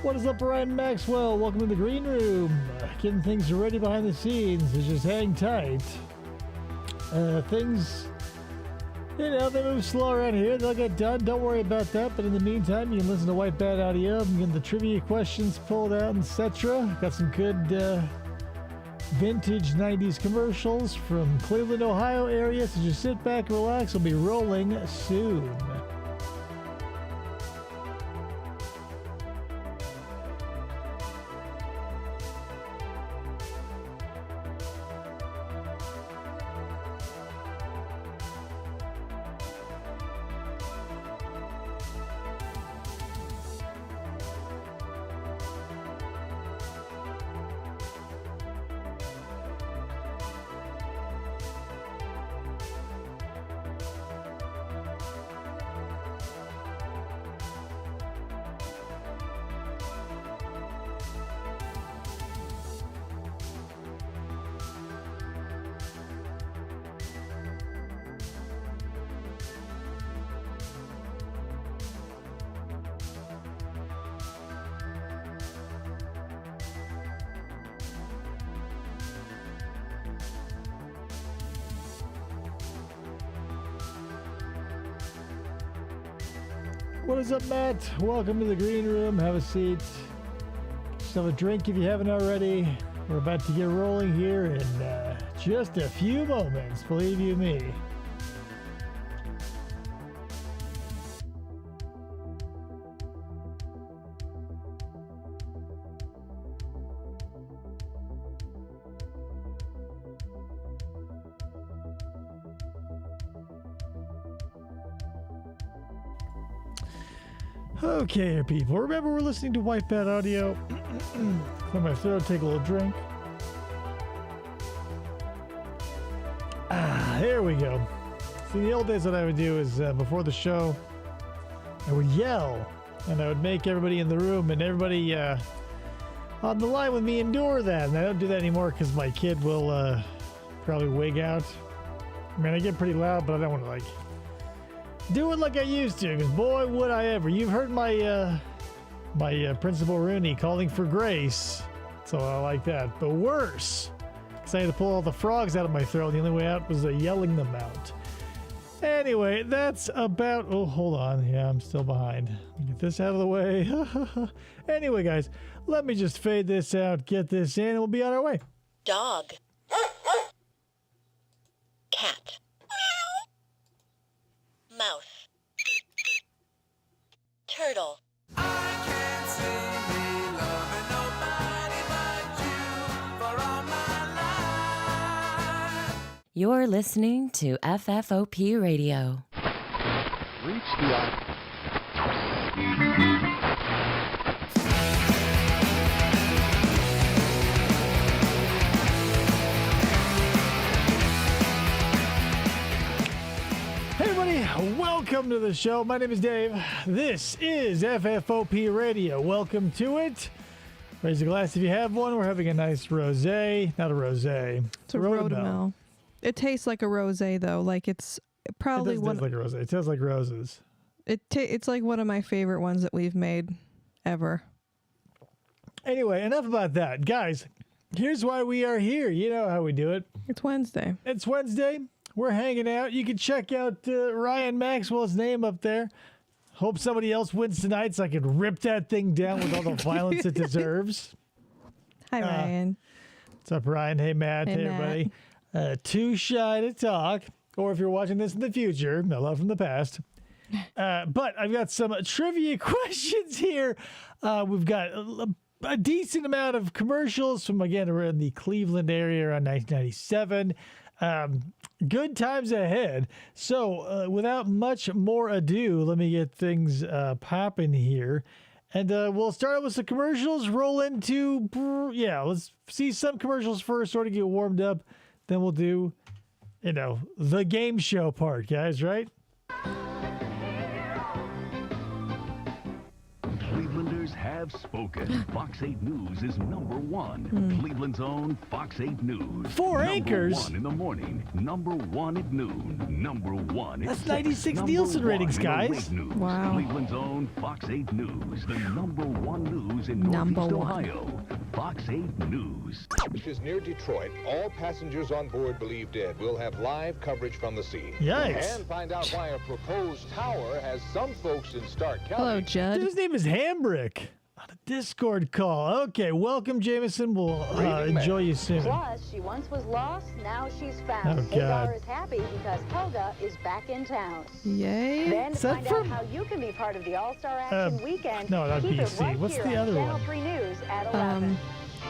What is up, Ryan Maxwell? Welcome to the green room. Getting things ready behind the scenes. So just hang tight. Things, they move slow around here. They'll get done. Don't worry about that. But in the meantime, you can listen to White Bat Audio. I'm getting the trivia questions pulled out, etc. Got some good vintage 90s commercials from Cleveland, Ohio area. So just sit back and relax. We'll be rolling soon. What is up, Matt? Welcome to the green room. Have a seat. Just have a drink if you haven't already. We're about to get rolling here in just a few moments, believe you me. Okay, here, people. Remember, we're listening to White Bat Audio. Clear my throat, take a little drink. There we go. See, in the old days, what I would do is before the show, I would yell, and I would make everybody in the room and everybody on the line with me endure that. And I don't do that anymore because my kid will probably wig out. I mean, I get pretty loud, but I don't want to, like, do it like I used to, because boy, would I ever. You've heard my Principal Rooney calling for grace, so I like that. But worse, because I had to pull all the frogs out of my throat. The only way out was yelling them out. Anyway, that's about... Oh, hold on. Yeah, I'm still behind. Get this out of the way. Anyway, guys, let me just fade this out, get this in, and we'll be on our way. Dog. Cat. Mouse. Turtle. I can't see me loving nobody but you for all my life. You're listening to FFOP Radio. Reach the Welcome to the show. My name is Dave. This is FFOP Radio. Welcome to it. Raise a glass if you have one. We're having a nice rosé. Not a rosé. It's a Rhodamel. It tastes like a rosé, though. Like it's probably one. It does taste like a rosé. It tastes like roses. It's like one of my favorite ones that we've made ever. Anyway, enough about that. Guys, here's why we are here. You know how we do it. It's Wednesday. It's Wednesday. We're hanging out. You can check out Ryan Maxwell's name up there. Hope somebody else wins tonight so I can rip that thing down with all the violence it deserves. Hi, Ryan. What's up, Ryan? Hey, Matt. Hey, everybody. Too shy to talk. Or if you're watching this in the future, no love from the past. But I've got some trivia questions here. We've got a decent amount of commercials from, again, around the Cleveland area around 1997. Good times ahead. So without much more ado, let me get things popping here. And we'll start out with some commercials, roll into, let's see some commercials first, sort of get warmed up. Then we'll do, the game show part, guys, right? Clevelanders have have spoken. Fox 8 News is #1. Cleveland's own Fox 8 News. Four anchors? #1 in the morning. #1 at noon. #1 at That's 6. 96 Nielsen ratings, #1 in the guys. late news. Wow. Cleveland's own Fox 8 News. The #1 news in Number Northeast one. Ohio. Fox 8 News. Which is near Detroit. All passengers on board believed dead. We'll have live coverage from the scene. Yikes. And find out why a proposed tower has some folks in Stark County. Hello, Judd. His name is Hambrick. On a Discord call. Okay, welcome, Jameson. We'll enjoy you soon. Plus, she once was lost, now she's found. Oh, God. Hagar is happy because Helga is back in town. Yay. Then to Is that find from- out how you can be part of the All-Star Action Weekend, no, not keep BC. it right What's here the on other Channel one? 3 News at 11.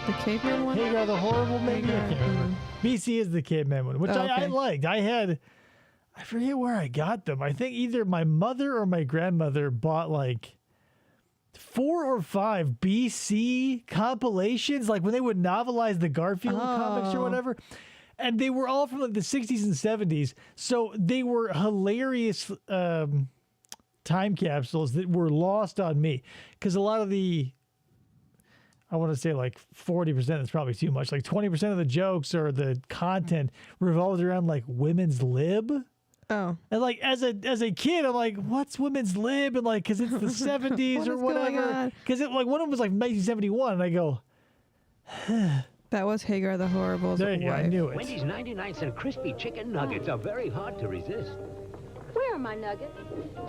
The caveman one? Hagar the Horrible, maybe? I can't remember. BC is the caveman one, which Oh, I okay. liked. I forget where I got them. I think either my mother or my grandmother bought like 4 or 5 BC compilations, like when they would novelize the Garfield comics or whatever. And they were all from like the 60s and 70s. So they were hilarious time capsules that were lost on me. Because a lot of I want to say like 40%, is probably too much. Like 20% of the jokes or the content revolved around like women's lib. Oh. And like as a kid, I'm like, what's women's lib? And like, cause it's the 70s What or is going whatever. on? Cause it like one of them was like 1971. And I go, That was Hagar the Horrible's there you go, I wife. knew it. Wendy's 99-cent crispy chicken nuggets are very hard to resist. Where are my nuggets?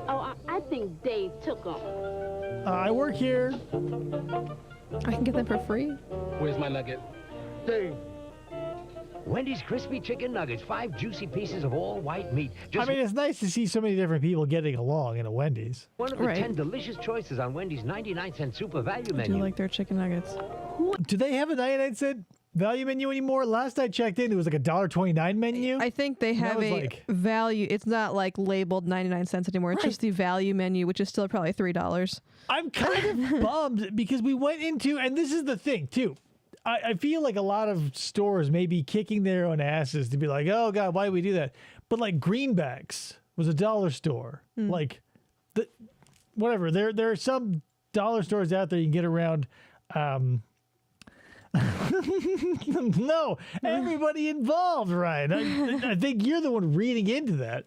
Oh, I think Dave took them. I work here. I can get them for free. Where's my nugget? Dave. Wendy's crispy chicken nuggets, 5 juicy pieces of all white meat. I mean, it's nice to see so many different people getting along in a Wendy's. One of the Right. 10 delicious choices on Wendy's 99-cent super value I menu. do like their chicken nuggets. Do they have a 99-cent value menu anymore? Last I checked in, it was like a $1.29 menu. I think they have was a like- value. It's not like labeled 99 cents anymore. It's just the value menu, which is still probably $3. I'm kind of bummed because we went into, and this is the thing too. I feel like a lot of stores may be kicking their own asses to be like, oh God, why do we do that? But like Greenbacks was a dollar store. Like, whatever. There are some dollar stores out there you can get around. No, everybody involved, Ryan. I think you're the one reading into that.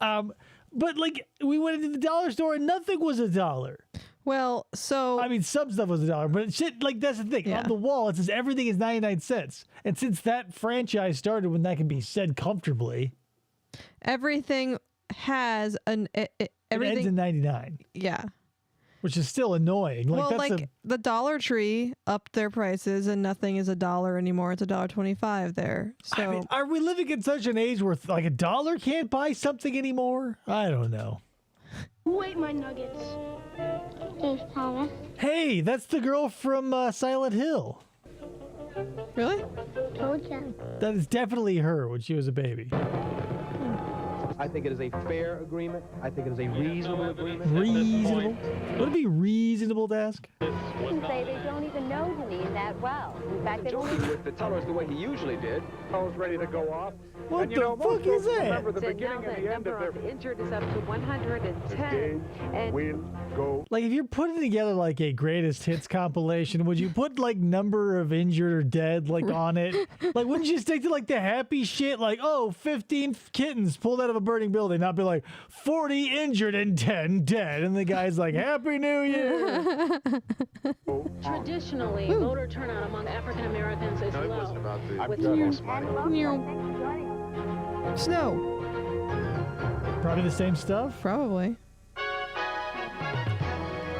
But like we went into the dollar store and nothing was $1. Well, so I mean, some stuff was $1, but shit, like that's the thing. Yeah. On the wall, it says everything is 99 cents. And since that franchise started, when that can be said comfortably, everything has an it ends everything. in 99, Yeah. which is still annoying. Like Well, that's like the Dollar Tree upped their prices, and nothing is $1 anymore. It's $1.25 there. So I mean, are we living in such an age where like $1 can't buy something anymore? I don't know. Who ate my nuggets? There's Palmer. Hey, that's the girl from Silent Hill. really, Told ya. That is definitely her when she was a baby. I think it is a fair agreement. I think it is a reasonable agreement. Reasonable? Would it be reasonable to ask? They say they don't even know Janine that well. In fact, they've only With the tellers the way he usually did. I was ready to go off. What And, the you know, most fuck is folks that? remember the beginning and the end of their injured is up to 110. And will go. Like, if you're putting together like a greatest hits compilation, would you put like number of injured or dead like on it? Like, wouldn't you stick to like the happy shit? Like, oh, 15 kittens pulled out of a burning building, not be like 40 injured and 10 dead, and the guy's like, Happy New Year. Traditionally, voter turnout among African Americans is low. snow, Probably the same stuff. probably.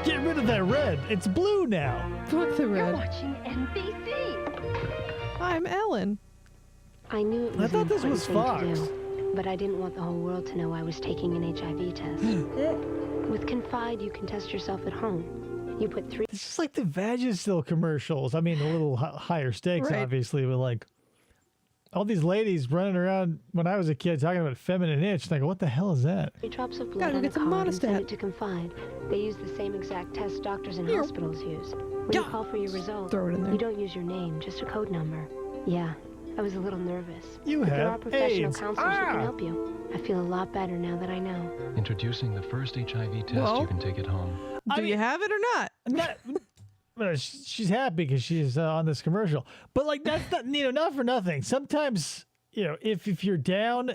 Get rid of that red. It's blue now. Fuck the red. watching NBC. I'm Ellen. I knew it I was thought an this was important thing Fox. to do, but I didn't want the whole world to know I was taking an HIV test. With Confide, you can test yourself at home. You put 3 This is like the Vagisil commercials. I mean, a little higher stakes, Right. obviously, but like all these ladies running around when I was a kid talking about feminine itch. Like, what the hell is that? drops of Gotta blood go on a get some card and send Monistat. it to Confide. They use the same exact test doctors and Here. hospitals use. When Yeah. you call for your result, Throw it in there. you don't use your name, just a code number. Yeah, I was a little nervous. You But there are have professional AIDS. counselors who can help you. I feel a lot better now that I know. Introducing the first HIV test Well, you can take at home. Do you have it or not? Not, well, she's happy because she's on this commercial. But like that's not not for nothing. Sometimes if you're down,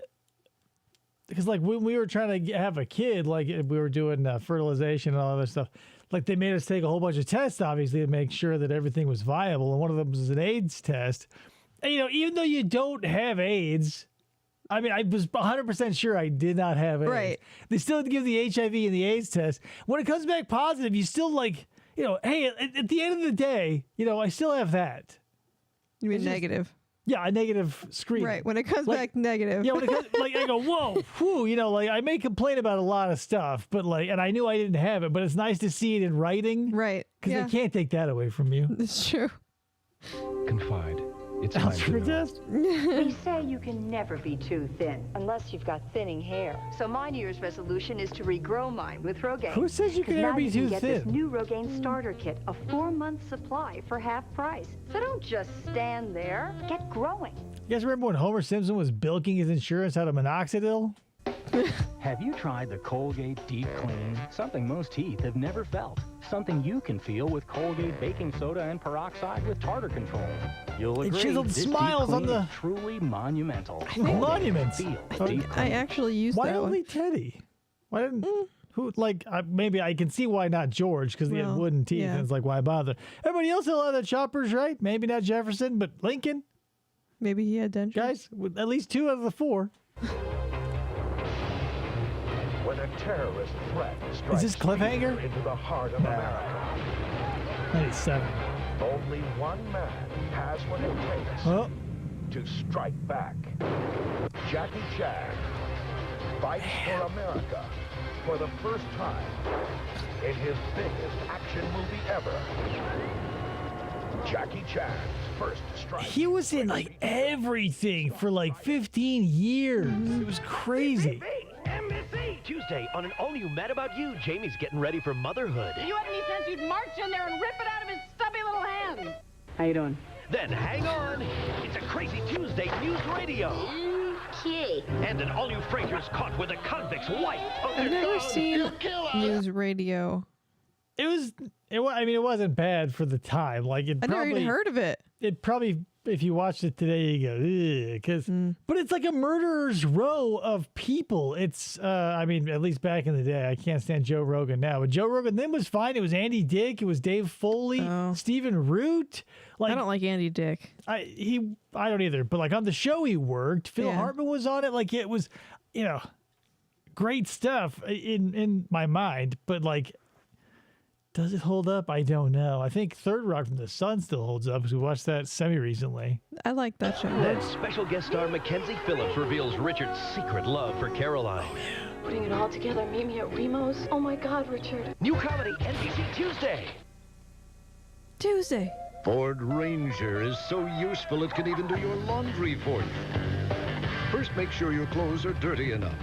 because like when we were trying to have a kid, like we were doing fertilization and all that stuff. Like they made us take a whole bunch of tests, obviously, to make sure that everything was viable. And one of them was an AIDS test. And, even though you don't have AIDS, I mean, I was 100% sure I did not have AIDS. Right. They still had to give the HIV and the AIDS test. When it comes back positive, you still like, hey, at the end of the day, I still have that. You mean negative? Yeah, a negative screen. Right. When it comes back negative. Yeah, when it comes, like I go, whoa, whew, like I may complain about a lot of stuff, but like, and I knew I didn't have it, but it's nice to see it in writing. Right. Because they can't take that away from you. It's true. Confide. It's time to know. Test? They say you can never be too thin unless you've got thinning hair. So my New Year's resolution is to regrow mine with Rogaine. Who says you can never be too get thin? This new Rogaine starter kit, a 4-month supply for half price. So don't just stand there. Get growing. You guys remember when Homer Simpson was bilking his insurance out of minoxidil? Have you tried the Colgate Deep Clean? Something most teeth have never felt. Something you can feel with Colgate baking soda and peroxide with tartar control. You'll agree, chiseled this smiles Deep on Clean the- is truly monumental. Monuments. Feel Oh, Deep I Clean. actually used Why that only one. Teddy? Why didn't who like? Maybe I can see why not George because he had Well, wooden teeth, yeah. and it's like why bother? Everybody else had a lot of choppers, right? Maybe not Jefferson, but Lincoln. Maybe he had dentures. Guys, with at least 2 out of the 4. When a terrorist threat Is strikes this cliffhanger? fear into the heart of America, 97. only one man has what it takes Oh, to strike back. Jackie Chan fights for America for the first time in his biggest action movie ever. Jackie Chan's first strike. he was in like everything for like 15 years. It was crazy. NBC! Tuesday, on an all-new Mad About You, Jamie's getting ready for motherhood. If you had any sense, you'd march in there and rip it out of his stubby little hands. How you doing? Then hang on, it's a Crazy Tuesday News Radio. Okay. And an all-new Fraser's caught with a convict's wife. Oh, I've they're never gone. seen They'll kill us. news radio. I mean, it wasn't bad for the time. Like it I never probably, even heard of it. it probably, if you watched it today, you go, because, but it's like a murderer's row of people. It's, I mean, at least back in the day, I can't stand Joe Rogan now, but Joe Rogan then was fine. It was Andy Dick, it was Dave Foley, Stephen Root. Like I don't like Andy Dick. I don't either, but like on the show he worked, Phil Yeah. Hartman was on it. Like it was, great stuff in my mind, but like, does it hold up? I don't know. I think Third Rock from the Sun still holds up because we watched that semi-recently. I like that show. Then special guest star Mackenzie Phillips reveals Richard's secret love for Caroline. Putting it all together, meet me at Remo's. Oh my God, Richard. New comedy, NBC Tuesday. Tuesday. Ford Ranger is so useful it can even do your laundry for you. First, make sure your clothes are dirty enough.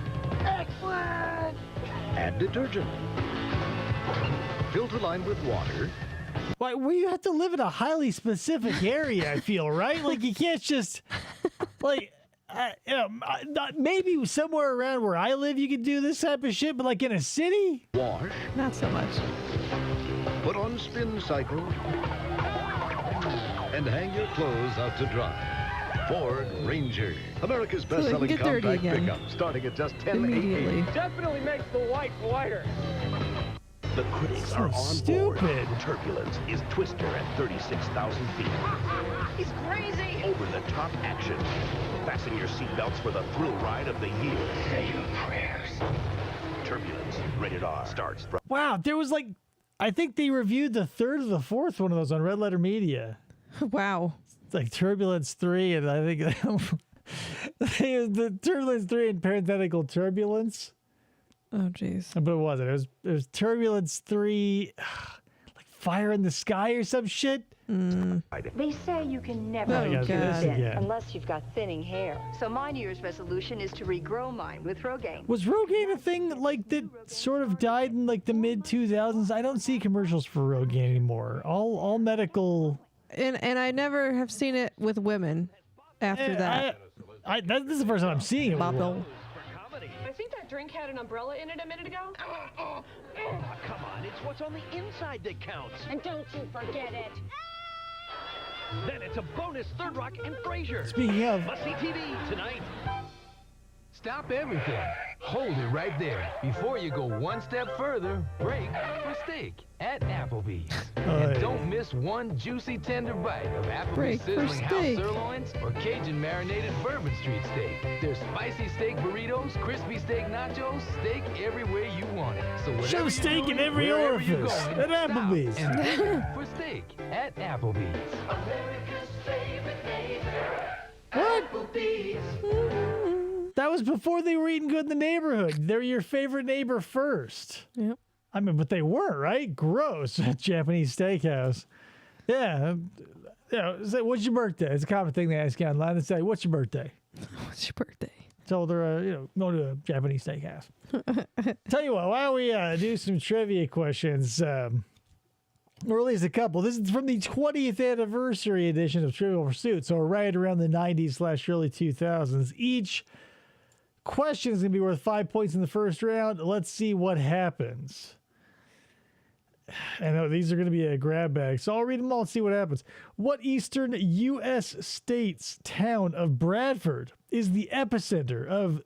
Excellent. Add detergent. Filter line with water. Why? Well, you have to live in a highly specific area. I feel right. Like you can't just like. Maybe somewhere around where I live, you could do this type of shit, but like in a city, Wash. Not so much. Put on spin cycle. And hang your clothes out to dry. Ford Ranger. America's So they can best-selling get dirty compact again. pickup. Starting at just Immediately. $10.88. Definitely makes the white whiter. The critics So are on stupid. board. Turbulence is Twister at 36,000 feet. He's crazy. Over-the-top action. Fasten your seatbelts for the thrill ride of the year. Say your prayers. Turbulence, rated R, starts. wow, there was like, I think they reviewed the third or the fourth one of those on Red Letter Media. Wow. It's like Turbulence 3, and I think the Turbulence 3 and parenthetical Turbulence. Oh, jeez. But it wasn't. It was Turbulence 3, like Fire in the Sky or some shit. They say you can never Oh, be too God. thin Yeah. unless you've got thinning hair. So my New Year's resolution is to regrow mine with Rogaine. Was Rogaine a thing like that sort of died in like the mid 2000s? I don't see commercials for Rogaine anymore. All medical. And I never have seen it with women after that. This is the first time I'm seeing it. with Bobble. women. I think that that drink had an umbrella in it a minute ago? Oh, come on, it's what's on the inside that counts. And don't you forget it. Then it's a bonus Third Rock and Frasier. Speaking of, Must-see TV tonight. Stop everything. Hold it right there. Before you go one step further, break for steak at Applebee's. And don't miss one juicy tender bite of Applebee's sizzling house sirloins or Cajun marinated Bourbon Street steak. There's spicy steak burritos, crispy steak nachos, steak everywhere you want it. So whatever shove steak in every wherever you're orifice going, at stop Applebee's. and break for steak at Applebee's. That was before they were eating good in the neighborhood. They're your favorite neighbor first. Yep. I mean, but they weren't, right? Gross. Japanese steakhouse. Yeah. Say, what's your birthday? It's a common thing they ask you online. They say, what's your birthday? What's your birthday? So they're, going to a Japanese steakhouse. Tell you what, why don't we do some trivia questions? Or at least a couple. This is from the 20th anniversary edition of Trivial Pursuit. So right around the 90s/early 2000s. Each question is going to be worth 5 points in the first round. Let's see what happens. I know these are going to be a grab bag, so I'll read them all and see what happens. What eastern U.S. state's town of Bradford is the epicenter of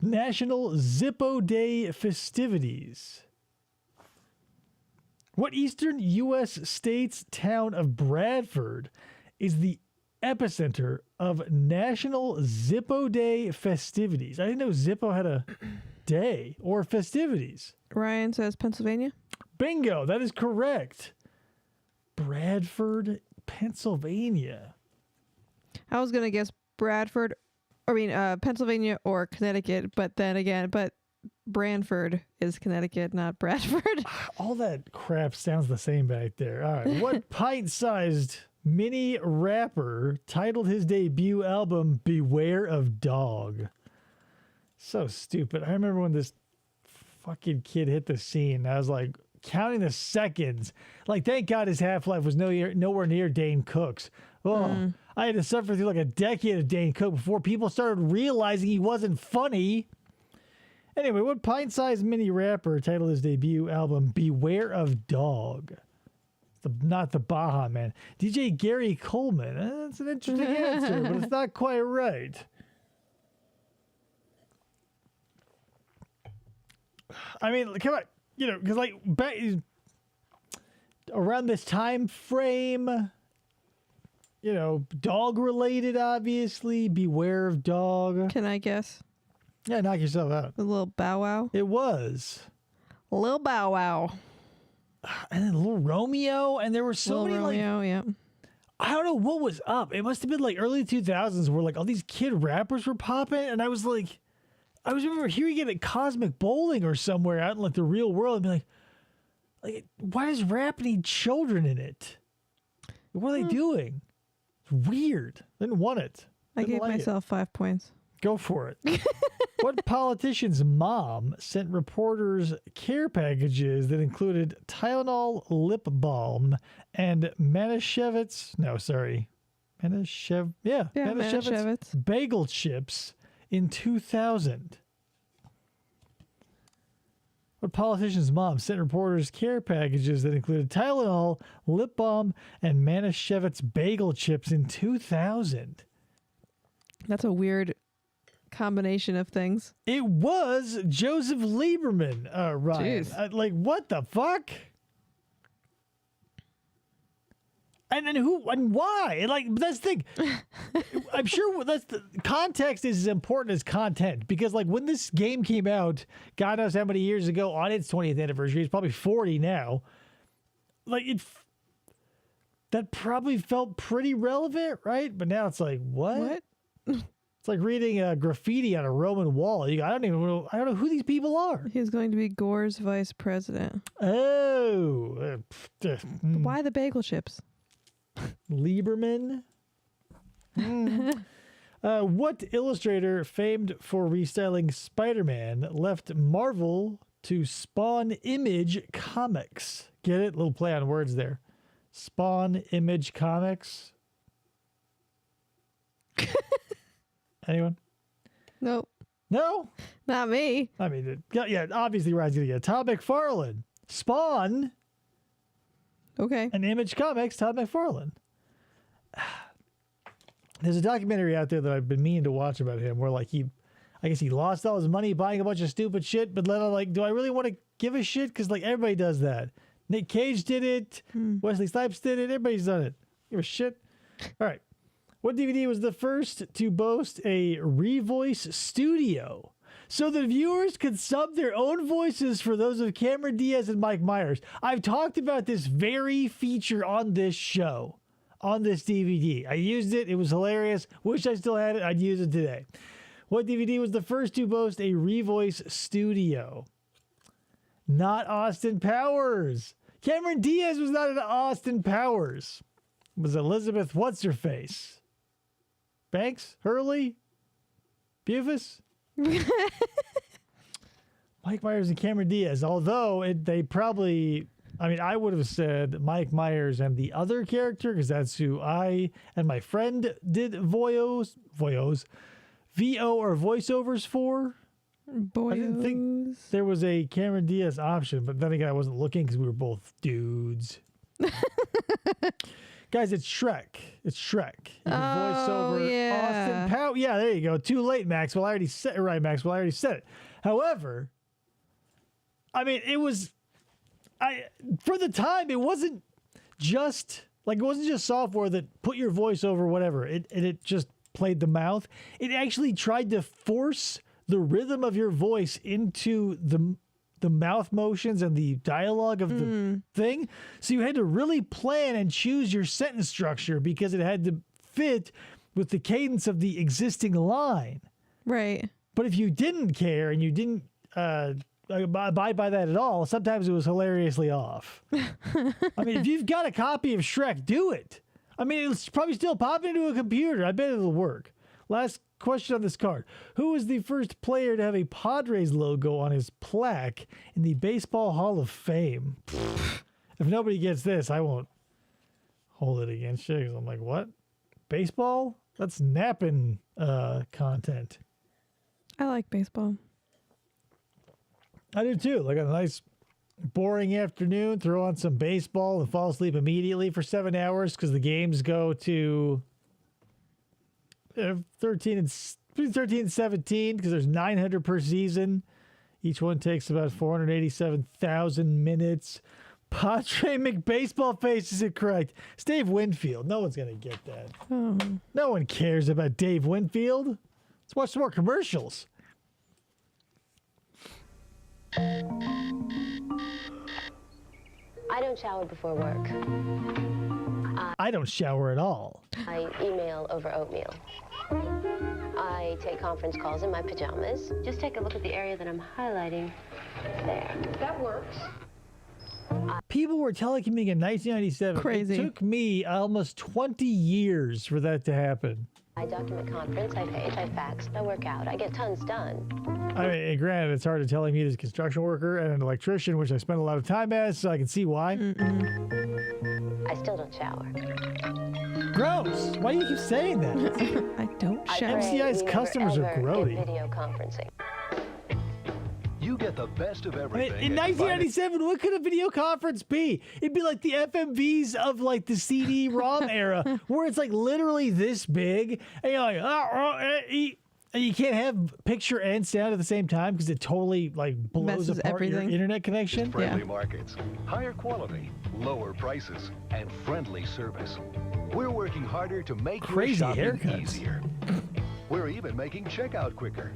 National Zippo Day festivities? What eastern U.S. state's town of Bradford is the epicenter of National Zippo Day festivities? I didn't know Zippo had a day or festivities. Ryan says Pennsylvania. Bingo, that is correct. Bradford, Pennsylvania. I was gonna guess Pennsylvania or Connecticut, but then again, Branford is Connecticut, not Bradford. All that crap sounds the same back there. All right, what pint-sized mini rapper titled his debut album "Beware of Dog"? So stupid. I remember when this fucking kid hit the scene. I was like, counting the seconds. Like, thank God his Half-Life was nowhere near Dane Cook's. Oh, I had to suffer through like a decade of Dane Cook before people started realizing he wasn't funny. Anyway, what pint-sized mini rapper titled his debut album "Beware of Dog"? Not the Baja Man. DJ Gary Coleman. That's an interesting answer, but it's not quite right. I mean, come on. Because back around this time frame, dog related, obviously. Beware of Dog. Can I guess? Yeah, knock yourself out. A little Bow Wow. It was. Lil Bow Wow. And then Little Romeo, and there were so many Romeo, yeah. I don't know what was up. It must have been early 2000s where all these kid rappers were popping, and I was remember hearing it at Cosmic Bowling or somewhere out in the real world and be like, why does rap need children in it? What are they doing? It's weird. Didn't want it. I gave myself 5 points. Go for it. What politician's mom sent reporters care packages that included Tylenol lip balm and Manischewitz bagel chips in 2000? What politician's mom sent reporters care packages that included Tylenol, lip balm, and Manischewitz bagel chips in 2000? That's a weird combination of things. It was Joseph Lieberman, Ryan. What the fuck? And who and why? That's the thing. I'm sure that's the context is as important as content, because when this game came out, God knows how many years ago on its 20th anniversary, it's probably 40 now. That probably felt pretty relevant, right? But now it's what? What? It's like reading graffiti on a Roman wall. I don't know who these people are. He's going to be Gore's vice president. Oh. Why the bagel chips? Lieberman. What illustrator famed for restyling Spider-Man left Marvel to Spawn Image Comics? Get it? Little play on words there. Spawn Image Comics. Anyone? Nope. No? Not me. I mean, yeah, obviously Ryan's going to get Todd McFarlane. Spawn. Okay. And Image Comics, Todd McFarlane. There's a documentary out there that I've been meaning to watch about him where, like, I guess he lost all his money buying a bunch of stupid shit, but then I'm like, do I really want to give a shit? Because, like, everybody does that. Nick Cage did it. Wesley Snipes did it. Everybody's done it. Give a shit. All right. What DVD was the first to boast a revoice studio so that viewers could sub their own voices for those of Cameron Diaz and Mike Myers? I've talked about this very feature on this show, on this DVD. I used it. It was hilarious. Wish I still had it. I'd use it today. What DVD was the first to boast a revoice studio? Not Austin Powers. Cameron Diaz was not an Austin Powers. It was Elizabeth What's-Her-Face. Banks? Hurley? Bufus? Mike Myers and Cameron Diaz. Although they probably... I mean, I would have said Mike Myers and the other character because that's who I and my friend did VO or voiceovers for. I didn't think there was a Cameron Diaz option, but then again, I wasn't looking because we were both dudes. Guys, it's Shrek. It's Shrek. You can voice over Austin Powers. Yeah, there you go. Too late, Maxwell. I already said it. Right, Maxwell. I already said it. However, I mean, it was... for the time, it wasn't just software that put your voice over whatever. It just played the mouth. It actually tried to force the rhythm of your voice into the mouth motions and the dialogue of the thing. So you had to really plan and choose your sentence structure because it had to fit with the cadence of the existing line. Right. But if you didn't care and you didn't abide by that at all, sometimes it was hilariously off. I mean, if you've got a copy of Shrek, do it. I mean, it's probably still popping into a computer. I bet it'll work. Last question on this card. Who was the first player to have a Padres logo on his plaque in the Baseball Hall of Fame? If nobody gets this, I won't hold it against you because I'm like, what? Baseball? That's napping content. I like baseball. I do too. Like a nice boring afternoon, throw on some baseball and fall asleep immediately for 7 hours because the games go to 13 and 17 because there's 900 per season. Each one takes about 487,000 minutes. Padre McBaseball Face is it correct? It's Dave Winfield. No one's going to get that. No one cares about Dave Winfield. Let's watch some more commercials. I don't shower before work. I don't shower at all. I email over oatmeal. I take conference calls in my pajamas. Just take a look at the area that I'm highlighting. There. That works. People were telecommuting in 1997. Crazy. It took me almost 20 years for that to happen. I document conference, I page, I fax, I work out. I get tons done. I mean, granted, it's hard to telecommute as a construction worker and an electrician, which I spend a lot of time as, so I can see why. I still don't shower. Gross. Why do you keep saying that? I don't shower. MCI's customers are grody. Video conferencing. You get the best of everything. In 1997, what could a video conference be? It'd be like the FMVs of like the CD-ROM era, where it's like literally this big, and you're like, and you can't have picture and sound at the same time because it totally like blows Messes apart everything. your internet connection. Friendly markets, higher quality, lower prices, and friendly service. We're working harder to make Crazy your shopping haircuts. easier. We're even making checkout quicker.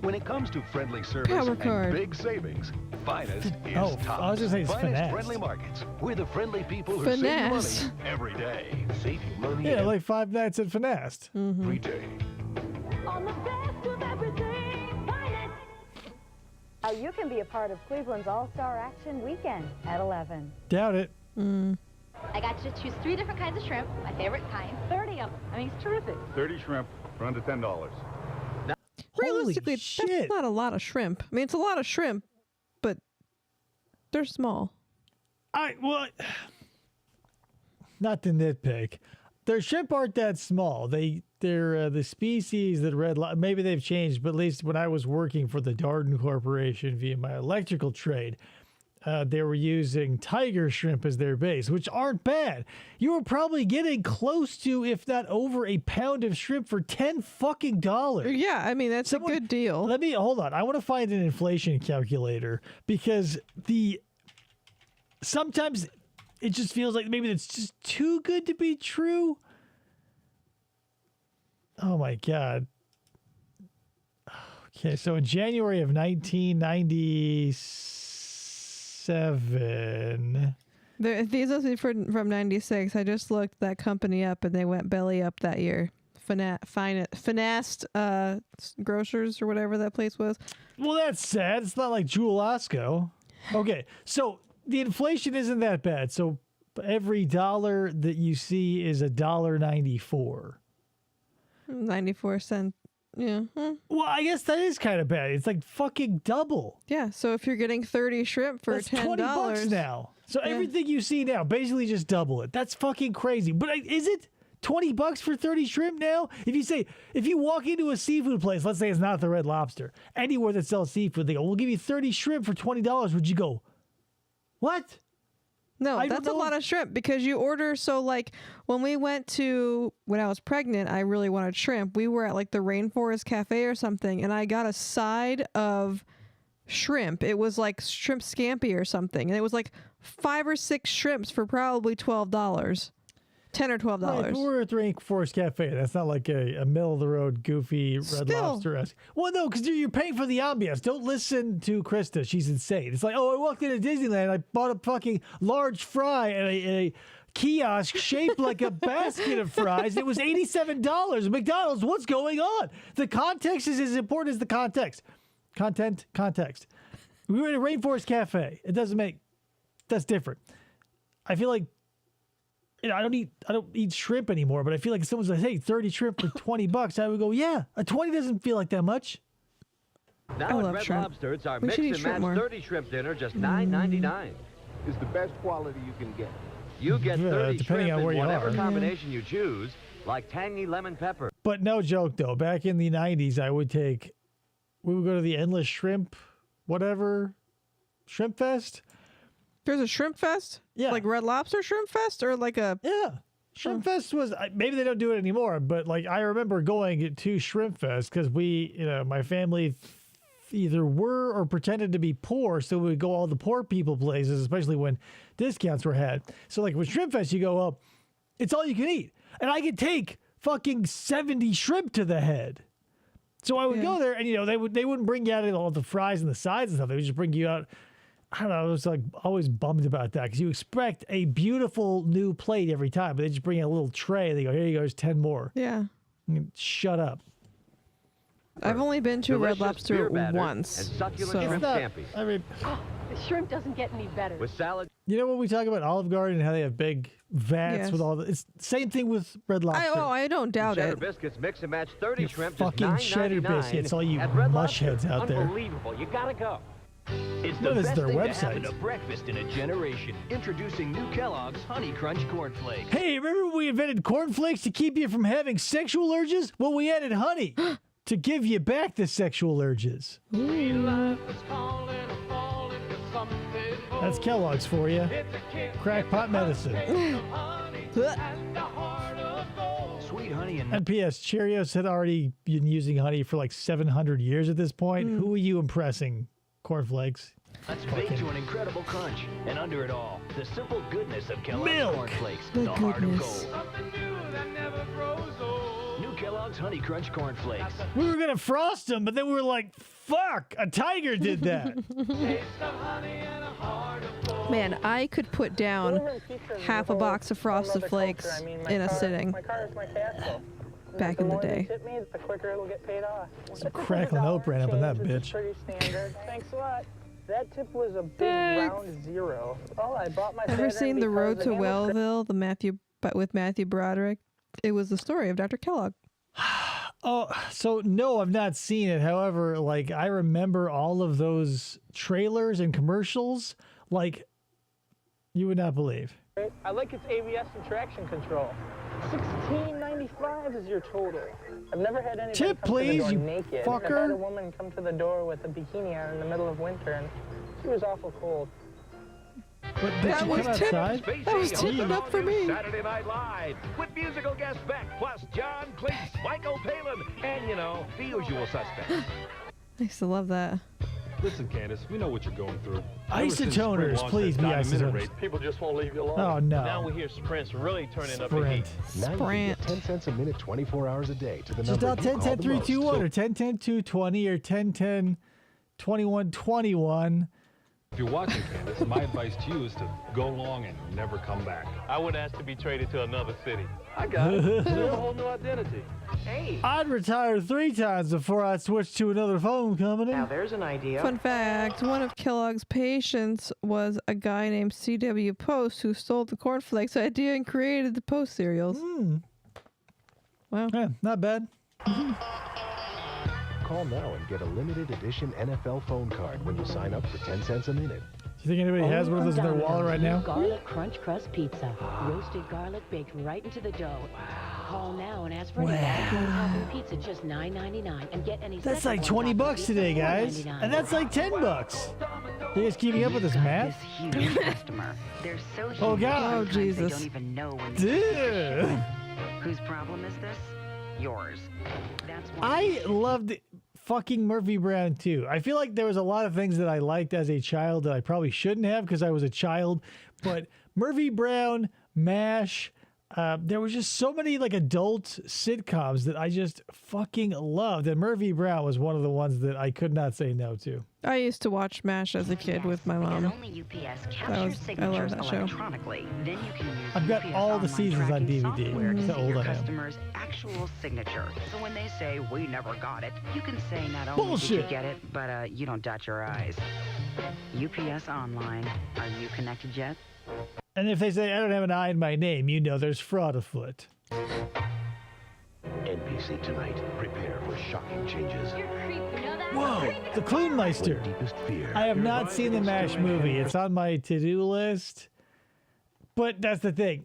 When it comes to friendly service Power and card. big savings, Finest is Oh, top. I was gonna say it's Finest Finest. Friendly Markets. We're the friendly people who save you Finesse. money every day. Save you money Yeah, like 5 Nights at Finest. every day. On the best of everything, finest. You can be a part of Cleveland's All-Star Action Weekend at 11. Doubt it. I got you to choose 3 different kinds of shrimp, my favorite kind, 30 of them. I mean, it's terrific. 30 shrimp for under $10. Realistically, shit. that's not a lot of shrimp. I mean, it's a lot of shrimp, but they're small. Not to nitpick. their shrimp aren't that small. They're the species that maybe they've changed, but at least when I was working for the Darden Corporation via my electrical trade, they were using tiger shrimp as their base, which aren't bad. You were probably getting close to, if not over, a pound of shrimp for $10 fucking. Yeah, I mean, that's a good deal. Hold on. I want to find an inflation calculator because sometimes it just feels like maybe it's just too good to be true. Oh my God. Okay, so in January of 1997. These are from 96. I just looked that company up and they went belly up that year. Finast Grocers or whatever that place was. Well, that's sad. It's not like Jewel Osco. Okay, so the inflation isn't that bad. So every dollar that you see is $1.94. 94 cents. Yeah. Well, I guess that is kind of bad. It's like fucking double. Yeah. So if you're getting 30 shrimp for that's $10 $20 now. So everything you see now, basically just double it. That's fucking crazy. But is it $20 for 30 shrimp now? If you walk into a seafood place, let's say it's not the Red Lobster, anywhere that sells seafood, they go, we'll give you 30 shrimp for $20. Would you go, what? No, that's a lot of shrimp because you order. So like when I was pregnant, I really wanted shrimp. We were at like the Rainforest Cafe or something, and I got a side of shrimp. It was like shrimp scampi or something. And it was like 5 or 6 shrimps for probably $12. $10 or $12. Right, but we're at the Rainforest Cafe. That's not like a middle-of-the-road, goofy Red Lobster-esque. Well, no, because you're paying for the ambiance. Don't listen to Krista. She's insane. It's like, I walked into Disneyland. I bought a fucking large fry and a kiosk shaped like a basket of fries. It was $87. McDonald's, what's going on? The context is as important as the context. Context. We were at a Rainforest Cafe. That's different. I feel like, I don't eat shrimp anymore, but I feel like if someone's like, hey, 30 shrimp for $20, I would go, yeah, a 20 doesn't feel like that much. Now at Red Lobster, it's our mix and match 30 shrimp dinner, just $9.99. It's the best quality you can get. You get 30 depending shrimp on where in you whatever are. combination you choose, like tangy lemon pepper. But no joke, though. Back in the 90s, we would go to the Endless Shrimp, Shrimp Fest. There's a Shrimp Fest? Yeah. Like Red Lobster Shrimp Fest or like a... Yeah. Shrimp Fest was, maybe they don't do it anymore, but like I remember going to Shrimp Fest because my family either were or pretended to be poor, so we would go all the poor people places, especially when discounts were had. So like with Shrimp Fest, you go up, it's all you can eat. And I could take fucking 70 shrimp to the head. So I would go there and, they wouldn't bring you out all the fries and the sides and stuff. They would just bring you out. I don't know. I was like always bummed about that because you expect a beautiful new plate every time, but they just bring in a little tray. And they go, here you go, there's 10 more. Yeah. Shut up. I've only been to Red Lobster once. And succulent so. shrimp scampi. The shrimp doesn't get any better. With salad. You know when we talk about Olive Garden and how they have big vats with all the... It's the same thing with Red Lobster. I don't doubt cheddar it. biscuits mix and match 30 shrimp, fucking just cheddar $9.99 biscuits, all you at Red mush Lobster. heads out there. Unbelievable. You gotta go. It's No, the this is best their thing to website. happen to breakfast in a generation. Introducing new Kellogg's Honey Crunch Corn Flakes. Hey, remember when we invented cornflakes to keep you from having sexual urges? Well, we added honey to give you back the sexual urges. That's Kellogg's for you. Crackpot medicine. Sweet honey And P.S. Cheerios had already been using honey for like 700 years at this point. Who are you impressing? Cornflakes. Let's bake to an incredible crunch. And under it all, the simple goodness of Kellogg's Milk. Corn Flakes. The heart of goodness. gold. New Kellogg's Honey Crunch Corn Flakes. We were going to frost them, but then we were like, fuck, a tiger did that. Man, I could put down half a box of Frosted Flakes in a sitting. My car is my castle. Back in the day. Tip me, the quicker it'll get paid off. Some crackling oat ran up in that bitch. Pretty standard. Thanks a lot. That tip was a big round zero. Oh, I bought my. Ever Saturn seen The because Road to game was Wellville, with Matthew Broderick? It was the story of Dr. Kellogg. Oh, so no, I've not seen it. However, like I remember all of those trailers and commercials, like you would not believe. great. I like its ABS and traction control. $16.95 is your total. I've never had anybody Tip, come please, to the you door naked. fucker. I've had a woman come to the door with a bikini on in the middle of winter, and she was awful cold. But did you come outside? That was tipped up for me. Saturday Night Live with musical guest Beck, plus John Cleese, Michael Palin, and, you know, the usual suspects. I used to love that. Listen, Candace, we know what you're going through. Isotoners, please be isotoners. People just won't leave you alone. Oh, no. Now we hear Sprint's really turning up the Sprint. heat. Now you can get 10 cents a minute, 24 hours a day to the Just number dial you 10 call 10 the 3 most. 2 1 So or 10 10 2 20 or 10 10 21 21. If you're watching, Candace, my advice to you is to go long and never come back. I would ask to be traded to another city. I got it. You have a whole new identity. Hey. I'd retire 3 times before I switch to another phone company. Now there's an idea. Fun fact, one of Kellogg's patients was a guy named C.W. Post who stole the cornflakes idea and created the Post cereals. Wow. Yeah, not bad. call now and get a limited edition NFL phone card when you sign up for 10 cents a minute. Do you think anybody has one of those in their wallet right now? Garlic Crunch Crust Pizza. Roasted garlic baked right into the dough. Call now and ask for any topping pizza, just $9.99, and get any. That's like 20 bucks today, guys. And that's like 10 bucks. You guys keeping up with this math? Huge customer. They're so huge. Oh, God. Oh, Jesus. They don't even know when. Dude. Whose problem is this? Yours. That's why. I loved fucking Murphy Brown too. I feel like there was a lot of things that I liked as a child that I probably shouldn't have because I was a child. But Murphy Brown, MASH, there was just so many like adult sitcoms that I just fucking loved. And Murphy Brown was one of the ones that I could not say no to. I used to watch MASH as a kid with my mom. Only UPS captures signatures electronically. Then you can use I've got UPS all the online seasons on tracking DVD. software to That's how see old your I am. customer's actual signature. So when they say we never got it, you can say not only did Bullshit. you get it, but you don't dot your I's. UPS Online. Are you connected yet? And if they say I don't have an I in my name, you know there's fraud afoot. NBC Tonight. Prepare for shocking changes. Whoa, the Kloonmeister. I have not seen the MASH movie. It's on my to-do list. But that's the thing.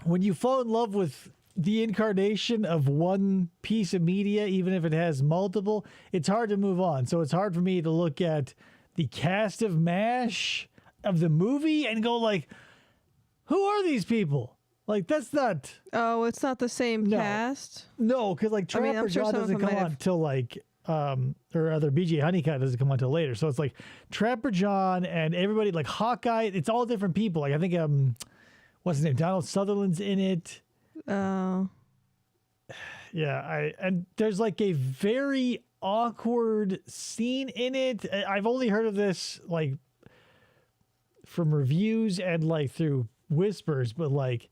When you fall in love with the incarnation of one piece of media, even if it has multiple, it's hard to move on. So it's hard for me to look at the cast of MASH of the movie and go like, who are these people? Like, that's not... Oh, it's not the same cast? No, because, like, Trapper John doesn't come on till, like, or other BJ Honeycutt doesn't come on till later. So it's, like, Trapper John and everybody, like, Hawkeye, it's all different people. Like, I think, what's his name? Donald Sutherland's in it. Oh. Yeah, and there's, like, a very awkward scene in it. I've only heard of this, like, from reviews and, like, through whispers, but, like,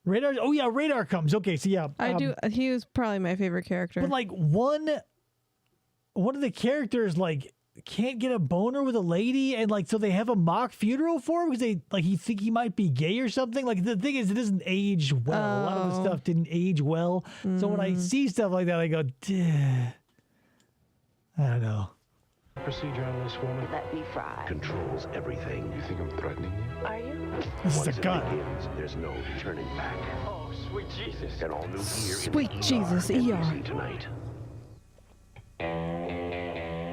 Radar. Oh yeah, Radar comes. Okay, so yeah, I do. He was probably my favorite character. But like one of the characters like can't get a boner with a lady, and like so they have a mock funeral for him because they like he think he might be gay or something. Like the thing is, it doesn't age well. A lot of the stuff didn't age well. So when I see stuff like that, I go, duh. I don't know. Procedure on this woman. Let me fry. Controls everything. You think I'm threatening you? Are you? This is Once a it gun. begins, there's no turning back. Oh, sweet Jesus. An all new year Sweet in the Jesus, NBC Tonight.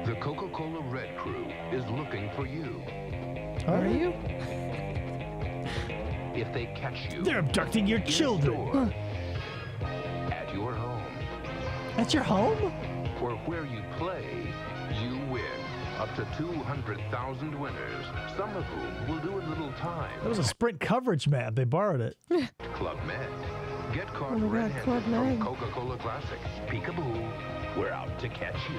The Coca-Cola Red Crew is looking for you. Are you? If they catch you, They're abducting your children. at your home, That's your home? or where you play, you win. Up to 200,000 winners, some of whom will do a little time. That was a Sprint coverage map. They borrowed it. Club Med. Get caught Oh my God, red-handed Club from Med. Coca-Cola Classic. Peekaboo. We're out to catch you.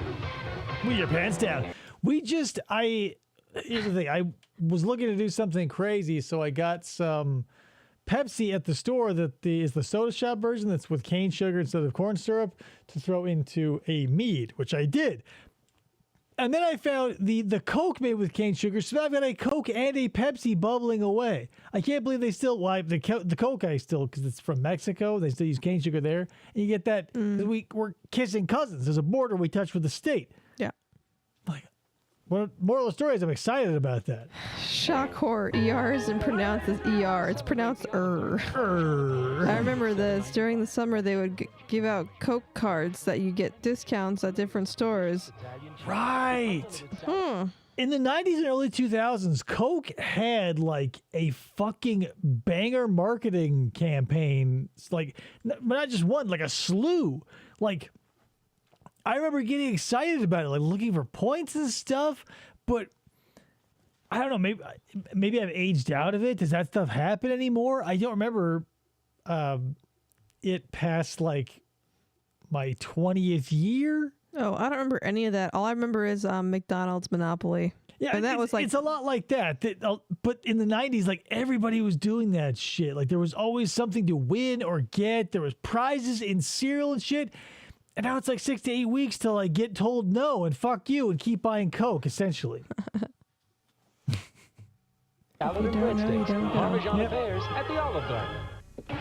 With your pants down. Here's the thing. I was looking to do something crazy, so I got some Pepsi at the store that is the soda shop version that's with cane sugar instead of corn syrup to throw into a mead, which I did. And then I found the Coke made with cane sugar, so now I've got a Coke and a Pepsi bubbling away. I can't believe they still, the Coke I still, because it's from Mexico, they still use cane sugar there. And you get that, 'cause we're kissing cousins. There's a border we touch with the state. Yeah. Like, Well, moral of the story is I'm excited about that. Shock horror. ER isn't pronounced as ER. It's pronounced I remember this. During the summer, they would give out Coke cards that you get discounts at different stores. Right. In the 90s and early 2000s, Coke had like a fucking banger marketing campaign. It's like, not just one, like a slew. Like, I remember getting excited about it, like looking for points and stuff, but I don't know, maybe I've aged out of it. Does that stuff happen anymore? I don't remember it past like my 20th year. Oh, I don't remember any of that. All I remember is McDonald's Monopoly. Yeah, and that was like, it's a lot like that. But in the 90s, like everybody was doing that shit. Like there was always something to win or get. There was prizes in cereal and shit. And now it's like 6 to 8 weeks till I get told no and fuck you and keep buying Coke, essentially. Salad and breadsticks, Parmesan affairs at the Olive Garden. You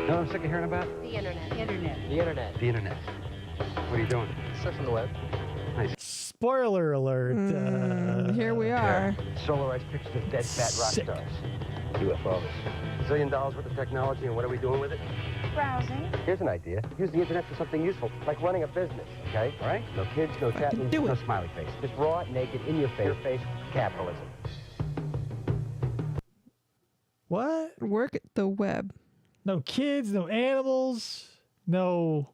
know what I'm sick of hearing about? The internet. The internet. The internet. What are you doing? Surfing the web. Nice. Spoiler alert. Here we are. Solarized pictures of dead fat rock stars. UFOs. $1 zillion worth of technology, and what are we doing with it? Browsing. Here's an idea. Use the internet for something useful, like running a business, okay? All right? No kids, no chat rooms, no smiley face. Just raw, naked, in your face capitalism. What? Work the web. No kids, no animals, no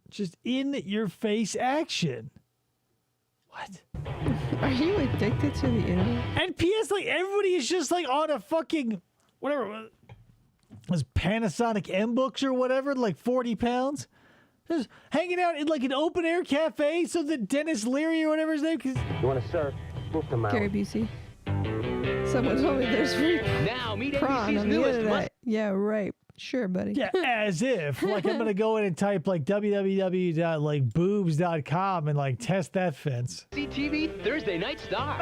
just in your face action. What? Are you addicted to the internet? And P.S. like everybody is just like on a fucking whatever those Panasonic M books or whatever, like 40 pounds. Just hanging out in like an open air cafe so that Dennis Leary or whatever his name is. You want to surf? Move to Gary Busey. Someone told me there's free Now meet prawn ABC's on the newest internet. Yeah, right. Sure, buddy. Yeah, as if. Like I'm gonna go in and type like www.boobs.com and like test that fence. CTV Thursday Night Star.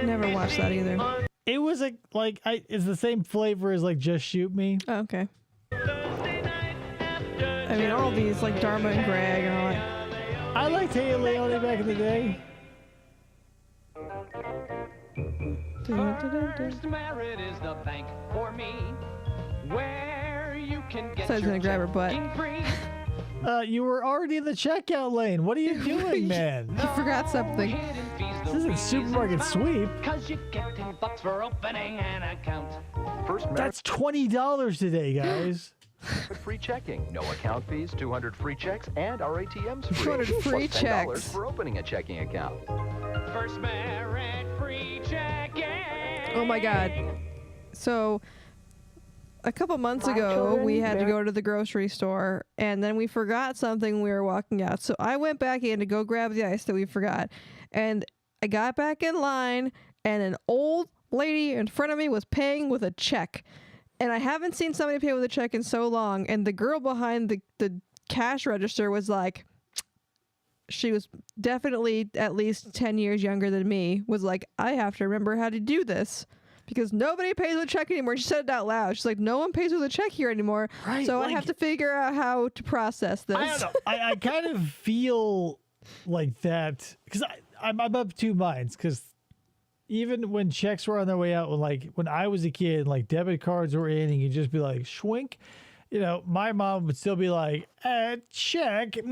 Never watched that either. It was it's the same flavor as like Just Shoot Me. Oh, okay. I mean, all these like Dharma and Greg and all that. I liked Hey Leone back in the day. First Merit is the bank for me, where you can get So I was gonna grab her butt. free. You were already in the checkout lane. What are you doing, man? You forgot something. This isn't supermarket sweep. Cause you get $10 for opening an account. First Merit. That's $20 today, guys. Free checking, no account fees, 200 free checks, and our ATMs free. 200 free Plus $10 checks. for opening a checking account. First Merit free checking. Oh my God. So a couple months ago, we had to go to the grocery store, and then we forgot something when we were walking out. So I went back in to go grab the ice that we forgot. And I got back in line, and an old lady in front of me was paying with a check. And I haven't seen somebody pay with a check in so long. And the girl behind the cash register was like, she was definitely at least 10 years younger than me, was like, I have to remember how to do this because nobody pays with a check anymore. She said it out loud. She's like, no one pays with a check here anymore. Right, so like, I have to figure out how to process this. I don't know. I kind of feel like that because I'm of two minds because even when checks were on their way out, when I was a kid, like debit cards were in and you'd just be like, schwink. You know, my mom would still be like, check. How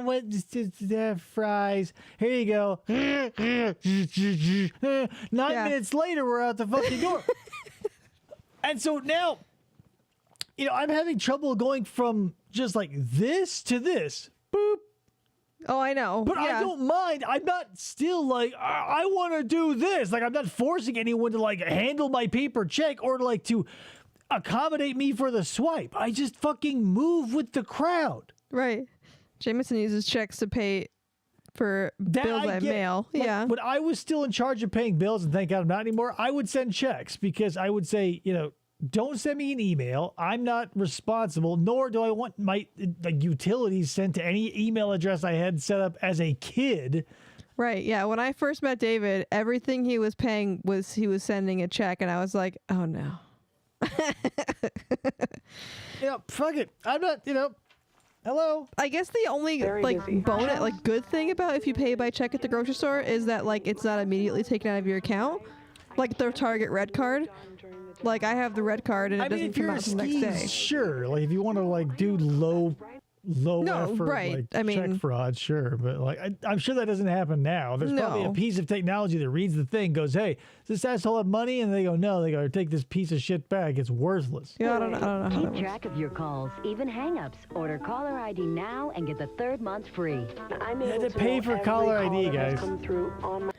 much the fries? Here you go. 9 minutes later, we're out the fucking door. And so now, you know, I'm having trouble going from just like this to this. Boop. Oh, I know. But yeah. I don't mind. I'm not still like, I want to do this. Like, I'm not forcing anyone to like handle my paper check or like to accommodate me for the swipe. I just fucking move with the crowd. Right. Jameson uses checks to pay for bills at mail. Like, yeah. When I was still in charge of paying bills, and thank God I'm not anymore, I would send checks because I would say, you know, don't send me an email. I'm not responsible, nor do I want my utilities sent to any email address I had set up as a kid. Right. Yeah. When I first met David, everything he was paying was he was sending a check, and I was like, oh no. Fuck it. I'm not, hello. I guess the only good thing about if you pay by check at the grocery store is that it's not immediately taken out of your account, like the Target Red Card. Like I have the Red Card and it doesn't come out the next day. Sure, like if you want to do low effort right. check fraud, sure, but I'm sure that doesn't happen now. There's probably a piece of technology that reads the thing, goes, hey, does this asshole have money? And they go, no. They go, take this piece of shit back. It's worthless. Yeah, I don't know how that Keep track of your calls, even hang-ups. Order caller ID now and get the 3rd month free. You had to pay for caller ID, guys.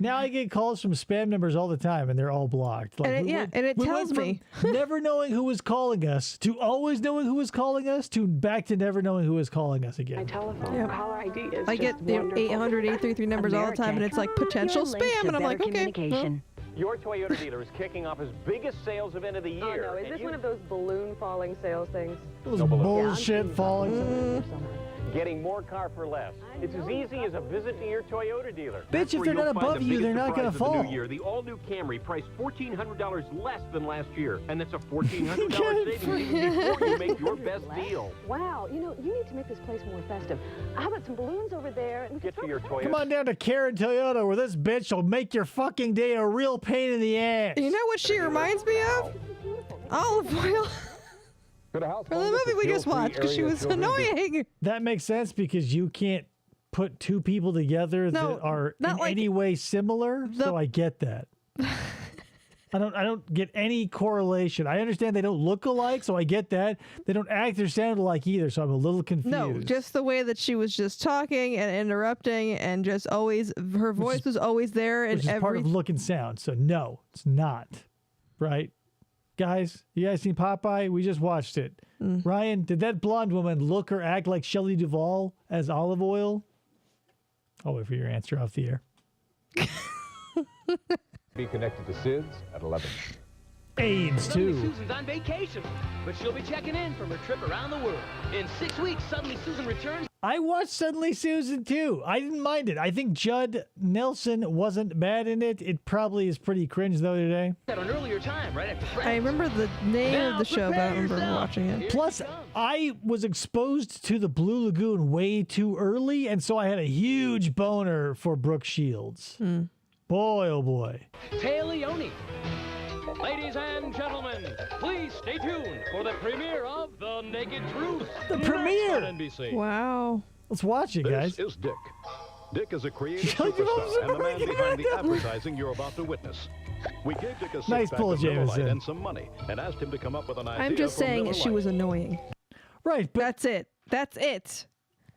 Now I get calls from spam numbers all the time, and they're all blocked. And it tells me. Never knowing who was calling us to always knowing who was calling us to back to never knowing who was calling us again. My telephone caller ID is I get 800, 833 numbers all the time, and it's like potential spam, and I'm like, okay. Well. Your Toyota dealer is kicking off his biggest sales event of the year. Oh, no. Is this one of those balloon falling sales things? Those bullshit falling. Getting more car for less. It's as easy as a visit to your Toyota dealer. Bitch, if they're not above you, they're not going to fall. The all-new Camry priced $1,400 less than last year, and that's a $1,400 savings even before you make your best deal. Wow, you need to make this place more festive. How about some balloons over there? And get to your Toyota. Come on down to Karen Toyota, where this bitch will make your fucking day a real pain in the ass. You know what she reminds me of? Olive oil. For the movie we just watched, because she was annoying. That makes sense because you can't put two people together that are in any way similar. So I get that. I don't get any correlation. I understand they don't look alike, so I get that. They don't act or sound alike either, so I'm a little confused. No, just the way that she was just talking and interrupting and just always, her voice was always there. Which is part of look and sound. So no, it's not. Right? Guys, you guys seen Popeye? We just watched it. Ryan, did that blonde woman look or act like Shelley Duvall as Olive Oil? I'll wait for your answer off the air. Be connected to SIDS at 11. AIDS, too. Suddenly Susan's on vacation, but she'll be checking in from her trip around the world. In 6 weeks, Suddenly Susan returns. I watched Suddenly Susan, too. I didn't mind it. I think Judd Nelson wasn't bad in it. It probably is pretty cringe, though, today. At an earlier time, right after Friends. I remember the name of the show, but I don't remember watching it. Plus, I was exposed to the Blue Lagoon way too early, and so I had a huge boner for Brooke Shields. Boy, oh boy. Tay Leone. Ladies and gentlemen, please stay tuned for the premiere of The Naked Truth. The premiere! On NBC. Wow. Let's watch it, guys. This is Dick. Dick is a creative superstar and the man behind the advertising you're about to witness. We gave Dick a six-pack of Miller Lite and some money and asked him to come up with an idea. I'm just saying Miller she Lite. was annoying. Right, but that's it. That's it.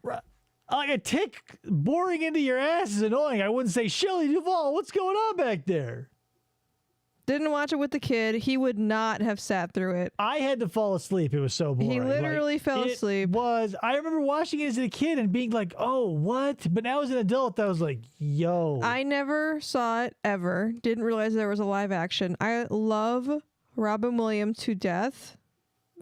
Right. Like a tick boring into your ass is annoying. I wouldn't say, Shelley Duvall, what's going on back there? Didn't watch it with the kid. He would not have sat through it. I had to fall asleep. It was so boring. He literally fell asleep. I remember watching it as a kid and being like, oh, what? But now as an adult, I was like, yo. I never saw it ever. Didn't realize there was a live action. I love Robin Williams to death.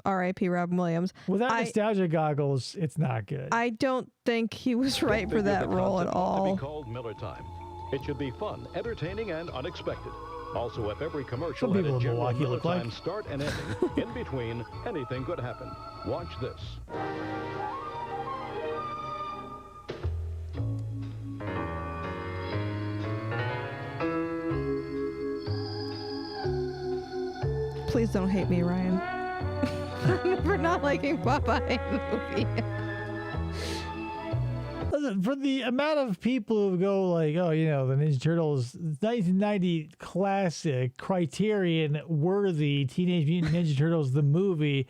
R.I.P. Robin Williams. Without nostalgia goggles, it's not good. I don't think he was right for that role at all. To be called Miller Time. It should be fun, entertaining, and unexpected. Also, if every commercial had a general Miller Time start and ending, in between, anything could happen. Watch this. Please don't hate me, Ryan. For not liking Popeye in the movie. Listen, for the amount of people who go like, oh, the Ninja Turtles 1990 classic, Criterion worthy Teenage Mutant Ninja Turtles the movie,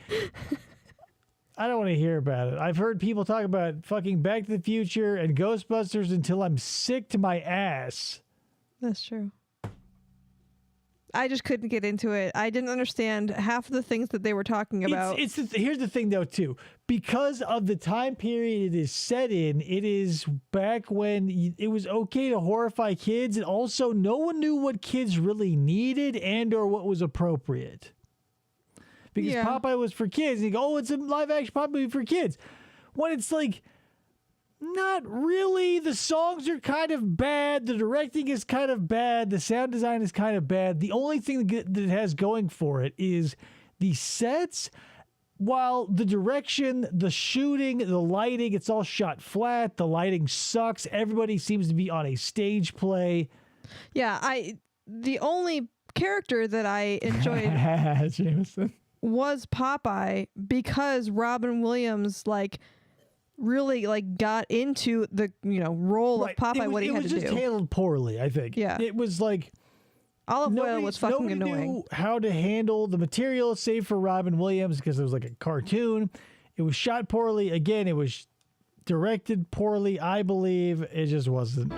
I don't want to hear about it. I've heard people talk about fucking Back to the Future and Ghostbusters until I'm sick to my ass. That's true. I just couldn't get into it. I didn't understand half of the things that they were talking about. Here's the thing, though, too. Because of the time period it is set in, it is back when it was okay to horrify kids, and also no one knew what kids really needed and or what was appropriate. Because Popeye was for kids, and you go, oh, it's a live-action Popeye movie for kids. When it's like, not really. The songs are kind of bad. The directing is kind of bad. The sound design is kind of bad. The only thing that it has going for it is the sets, while the direction, the shooting, the lighting, it's all shot flat. The lighting sucks. Everybody seems to be on a stage play. Yeah, the only character that I enjoyed Jameson. was Popeye, because Robin Williams really got into the role of Popeye. What he had to do. It was just handled poorly, I think. Yeah, it was like Olive Oil was fucking annoying. Nobody knew how to handle the material, save for Robin Williams, because it was like a cartoon. It was shot poorly. Again, it was directed poorly, I believe. It just wasn't.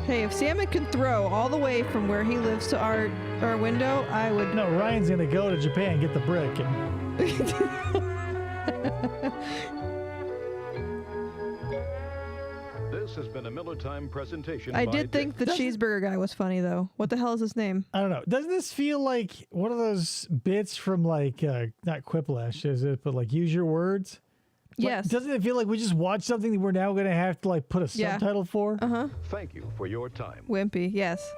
Hey, if Salmon can throw all the way from where he lives to our window, I would. No, Ryan's gonna go to Japan and get the brick. This has been a Miller Time presentation. I did think the cheeseburger guy was funny, though. What the hell is his name? I don't know. Doesn't this feel like one of those bits from not Quiplash, is it? But Use Your Words? Yes. Doesn't it feel like we just watched something that we're now going to have to put a subtitle for? Uh-huh. Thank you for your time. Wimpy, yes.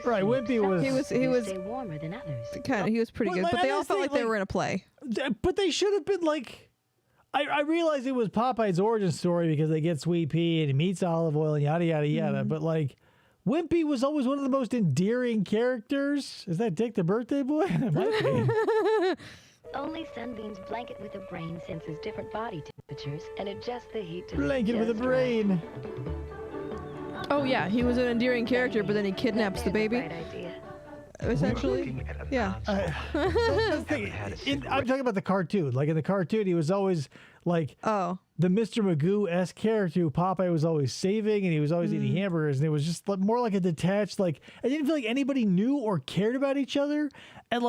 Right, Wimpy was... He was stay warmer than others. He was pretty good, but they all felt like they were in a play. But they should have been I realized it was Popeye's origin story because they get Sweet Pea and he meets Olive Oil and yada, yada, yada. But Wimpy was always one of the most endearing characters. Is that Dick the birthday boy? It might be. Only Sunbeam's blanket with a brain senses different body temperatures and adjusts the heat to Blanket with a brain. Oh yeah, he was an endearing character, but then he kidnaps the baby. Essentially, yeah. I'm talking about the cartoon. In the cartoon, he was always the Mr. Magoo-esque character who Popeye was always saving, and he was always eating hamburgers, and it was just more like a detached. I didn't feel like anybody knew or cared about each other, and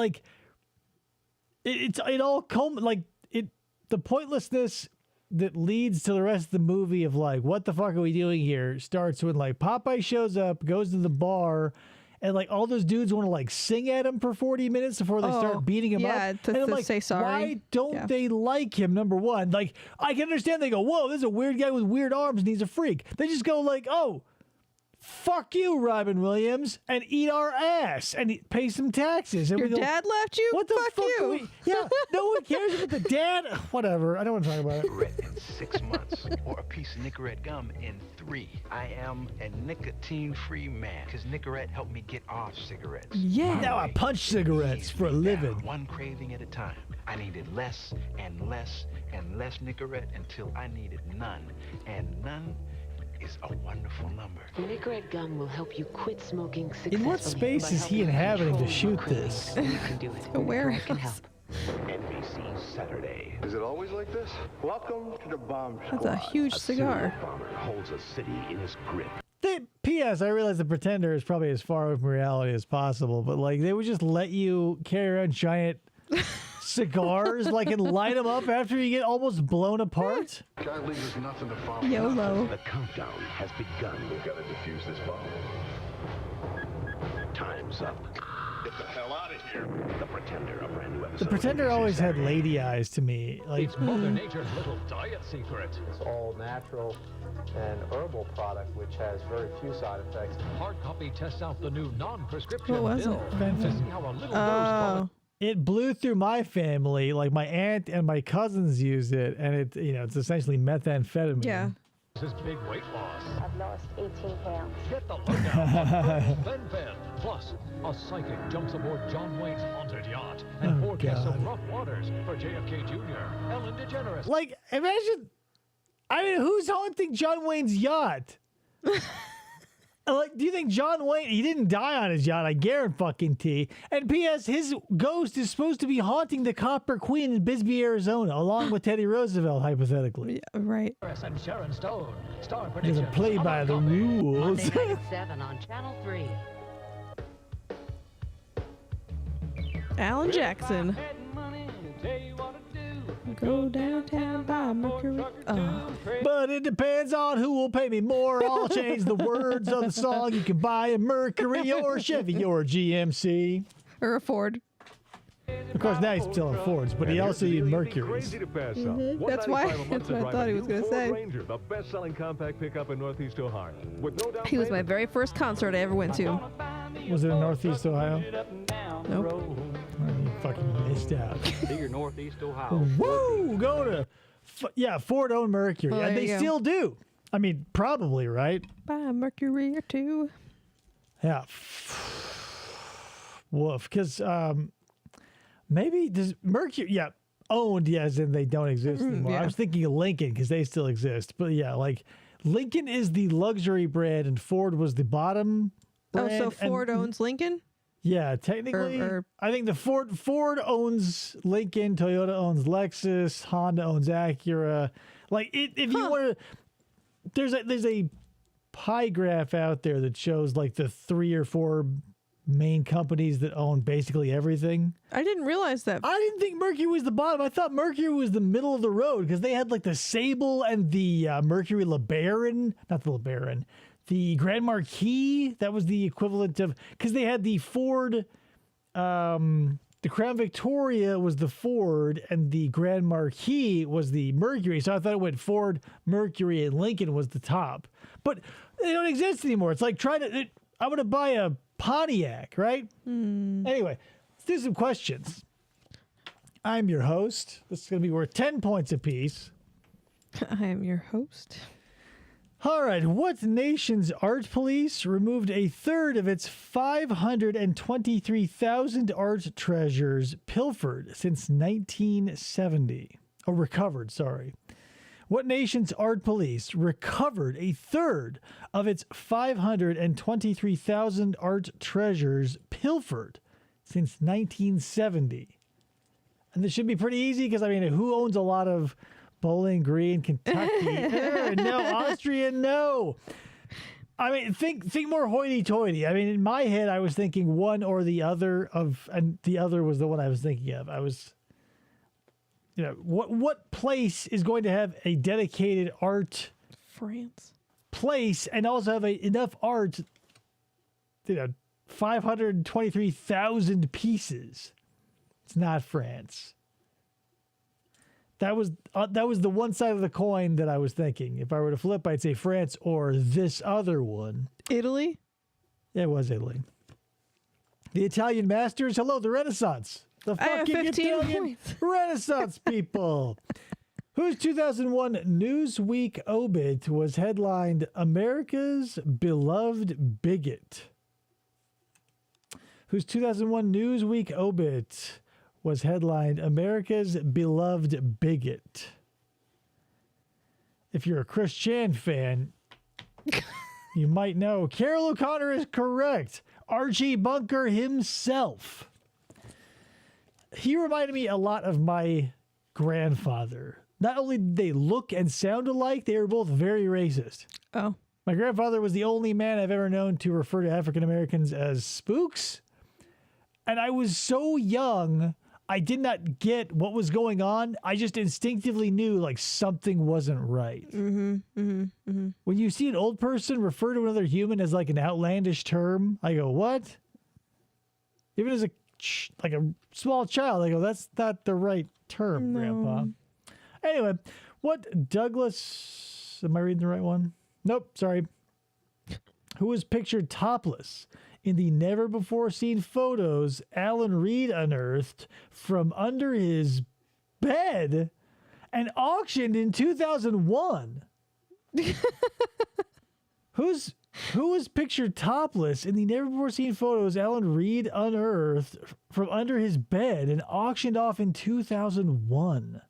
it all the pointlessness that leads to the rest of the movie of what the fuck are we doing here starts when Popeye shows up, goes to the bar, and all those dudes want to sing at him for 40 minutes before they start beating him up. And I'm to say sorry. Why don't they like him? Number one, I can understand they go, whoa, this is a weird guy with weird arms and he's a freak. They just go oh, fuck you, Robin Williams, and eat our ass and pay some taxes. And Your we go, dad left you? What the fuck fuck you. Yeah, no one cares about the dad. Whatever. I don't want to talk about it. Cigarette in 6 months, or a piece of Nicorette gum in 3. I am a nicotine-free man, because Nicorette helped me get off cigarettes. Yeah. Now I punch cigarettes for a living. One craving at a time. I needed less and less and less Nicorette until I needed none, and none is a wonderful number. Nicorette gum will help you quit smoking successfully. In what space is he inhabiting to shoot this? You can do it. A warehouse. NBC Saturday. Is it always like this? Welcome to the Bomb Squad. That's a huge cigar. A bomber holds a city in his grip. P.S. I realize The Pretender is probably as far away from reality as possible, but they would just let you carry around giant cigars, and light them up after you get almost blown apart. Can't leave us nothing to follow. YOLO. The countdown has begun. We've got to defuse this bomb. Time's up. Get the hell out of here. The Pretender, a brand new episode. The Pretender always had lady eyes to me. It's Mother Nature's little diet secret. It's all natural and herbal product, which has very few side effects. Hard copy tests out the new non-prescription What was pill it? to see how a little dose called It blew through my family. My aunt and my cousins use it, and it's essentially methamphetamine. Yeah. This is big weight loss. I've lost 18 pounds. Get the lowdown on Fen. Plus, a psychic jumps aboard John Wayne's haunted yacht and forecasts some rough waters for JFK Jr., Ellen DeGeneres. Imagine, who's haunting John Wayne's yacht? Do you think John Wayne, he didn't die on his yacht, I guarantee. And P.S., his ghost is supposed to be haunting the Copper Queen in Bisbee, Arizona, along with Teddy Roosevelt, hypothetically. Yeah, right. And Sharon Stone. Star He doesn't play by the rules. Monday night at 7 on Channel 3. Alan Jackson. Go downtown by Mercury. Oh. But it depends on who will pay me more. I'll change the words of the song. You can buy a Mercury or a Chevy or a GMC. Or a Ford. Of course, now he's selling Fords, but he also used Mercuries. That's what I thought he was going to say. Ranger, the best-selling compact pickup in Northeast Ohio. With no down He was my very first concert I ever went to. Was it in Northeast Ohio? Nope. fucking missed out. Figure Northeast Ohio. Woo! Go to, Ford owned Mercury. Well, and there they you go. still do. I mean, probably, right? Buy a Mercury or two. Yeah. Woof. Because maybe does Mercury, owned, as in they don't exist anymore. yeah. I was thinking of Lincoln because they still exist. But like Lincoln is the luxury brand and Ford was the bottom brand. Oh, so Ford owns Lincoln? Yeah, technically. I think the Ford owns Lincoln, Toyota owns Lexus, Honda owns Acura. Like if you want to, there's a pie graph out there that shows like the 3 or 4 main companies that own basically everything. I didn't realize that. I didn't think Mercury was the bottom. I thought Mercury was the middle of the road because they had like the Sable and the Mercury LeBaron, not the LeBaron, the Grand Marquis. That was the equivalent of, because they had the Ford, the Crown Victoria was the Ford and the Grand Marquis was the Mercury. So I thought it went Ford, Mercury, and Lincoln was the top. But they don't exist anymore. It's like I'm going to buy a Pontiac, right? Anyway, let's do some questions. I'm your host. This is going to be worth 10 points apiece. I am your host. All right. What nation's art police removed a third of its 523,000 art treasures pilfered since 1970? Or recovered, sorry. What nation's art police recovered a third of its 523,000 art treasures pilfered since 1970? And this should be pretty easy because, I mean, who owns a lot of Bowling Green, Kentucky? No. Austria, no. I mean, think more hoity-toity. I mean, in my head, I was thinking one or the other and the other was the one I was thinking of. I was... what place is going to have a dedicated art France place and also have enough art, 523,000 pieces? It's not France. That was the one side of the coin that I was thinking. If I were to flip, I'd say France or this other one. Italy? It was Italy. The Italian masters. Hello, the Renaissance. The fucking Italian Renaissance people. Whose 2001 Newsweek obit was headlined America's Beloved Bigot? Whose 2001 Newsweek obit was headlined America's Beloved Bigot? If you're a Chris Chan fan, you might know. Carol O'Connor is correct. Archie Bunker himself. He reminded me a lot of my grandfather. Not only did they look and sound alike, they were both very racist. Oh. My grandfather was the only man I've ever known to refer to African Americans as spooks. And I was so young, I did not get what was going on. I just instinctively knew like something wasn't right. When you see an old person refer to another human as like an outlandish term, I go, what? Even as a small child, I go, that's not the right term, Grandpa. Anyway, what Douglas, am I reading the right one? Nope, sorry. Who was pictured topless in the never-before-seen photos Alan Reed unearthed from under his bed and auctioned in 2001? Who was pictured topless in the never-before-seen photos Alan Reed unearthed from under his bed and auctioned off in 2001?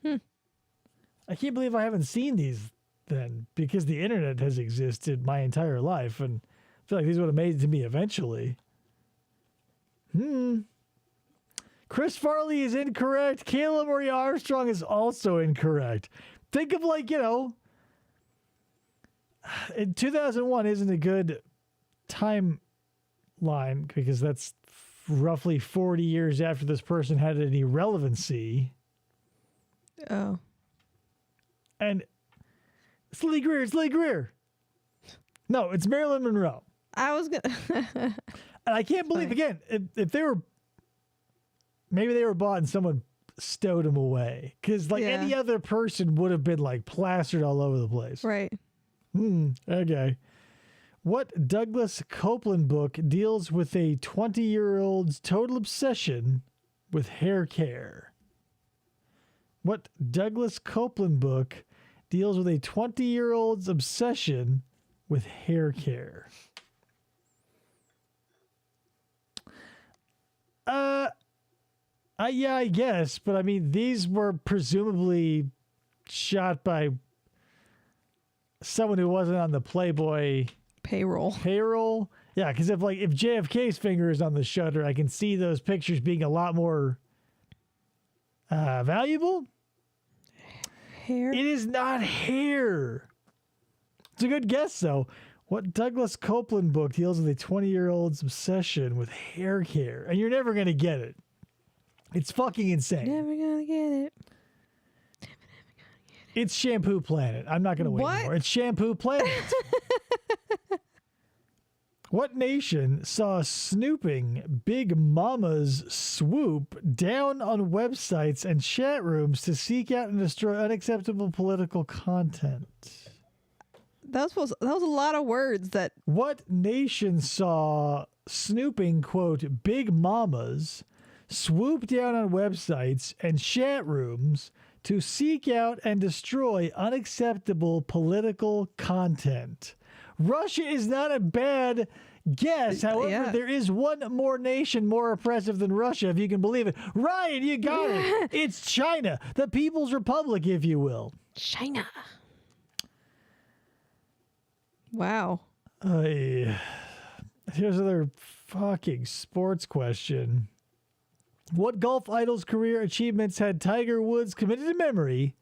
I can't believe I haven't seen these then, because the internet has existed my entire life, and I feel like these would have made it to me eventually. Chris Farley is incorrect. Kayla Marie Armstrong is also incorrect. Think of in 2001 isn't a good timeline because that's roughly 40 years after this person had an irrelevancy. Oh. And it's Lee Greer. No, it's Marilyn Monroe. I was going to... And I can't believe, again, if they were... Maybe they were bought and someone stowed them away. Because any other person would have been plastered all over the place. Right. Okay. What Douglas Copeland book deals with a 20-year-old's total obsession with hair care? What Douglas Copeland book deals with a 20-year-old's obsession with hair care? Yeah, I guess, but I mean, these were presumably shot by someone who wasn't on the Playboy payroll. Yeah, because if JFK's finger is on the shutter, I can see those pictures being a lot more valuable. Hair? It is not hair. It's a good guess, though. What Douglas Copeland book deals with a 20-year-old's obsession with hair care? And you're never going to get it. It's fucking insane. Never gonna get it. It's Shampoo Planet. I'm not going to wait anymore. It's Shampoo Planet. What nation saw snooping Big Mama's swoop down on websites and chat rooms to seek out and destroy unacceptable political content? That was a lot of words. What nation saw snooping, quote, Big Mamas swoop down on websites and chat rooms to seek out and destroy unacceptable political content? Russia is not a bad guess. However, there is one more nation more oppressive than Russia, if you can believe it. Ryan, you got it. It's China, the People's Republic, if you will. China. Wow. Here's another fucking sports question. What golf idol's career achievements had Tiger Woods committed to memory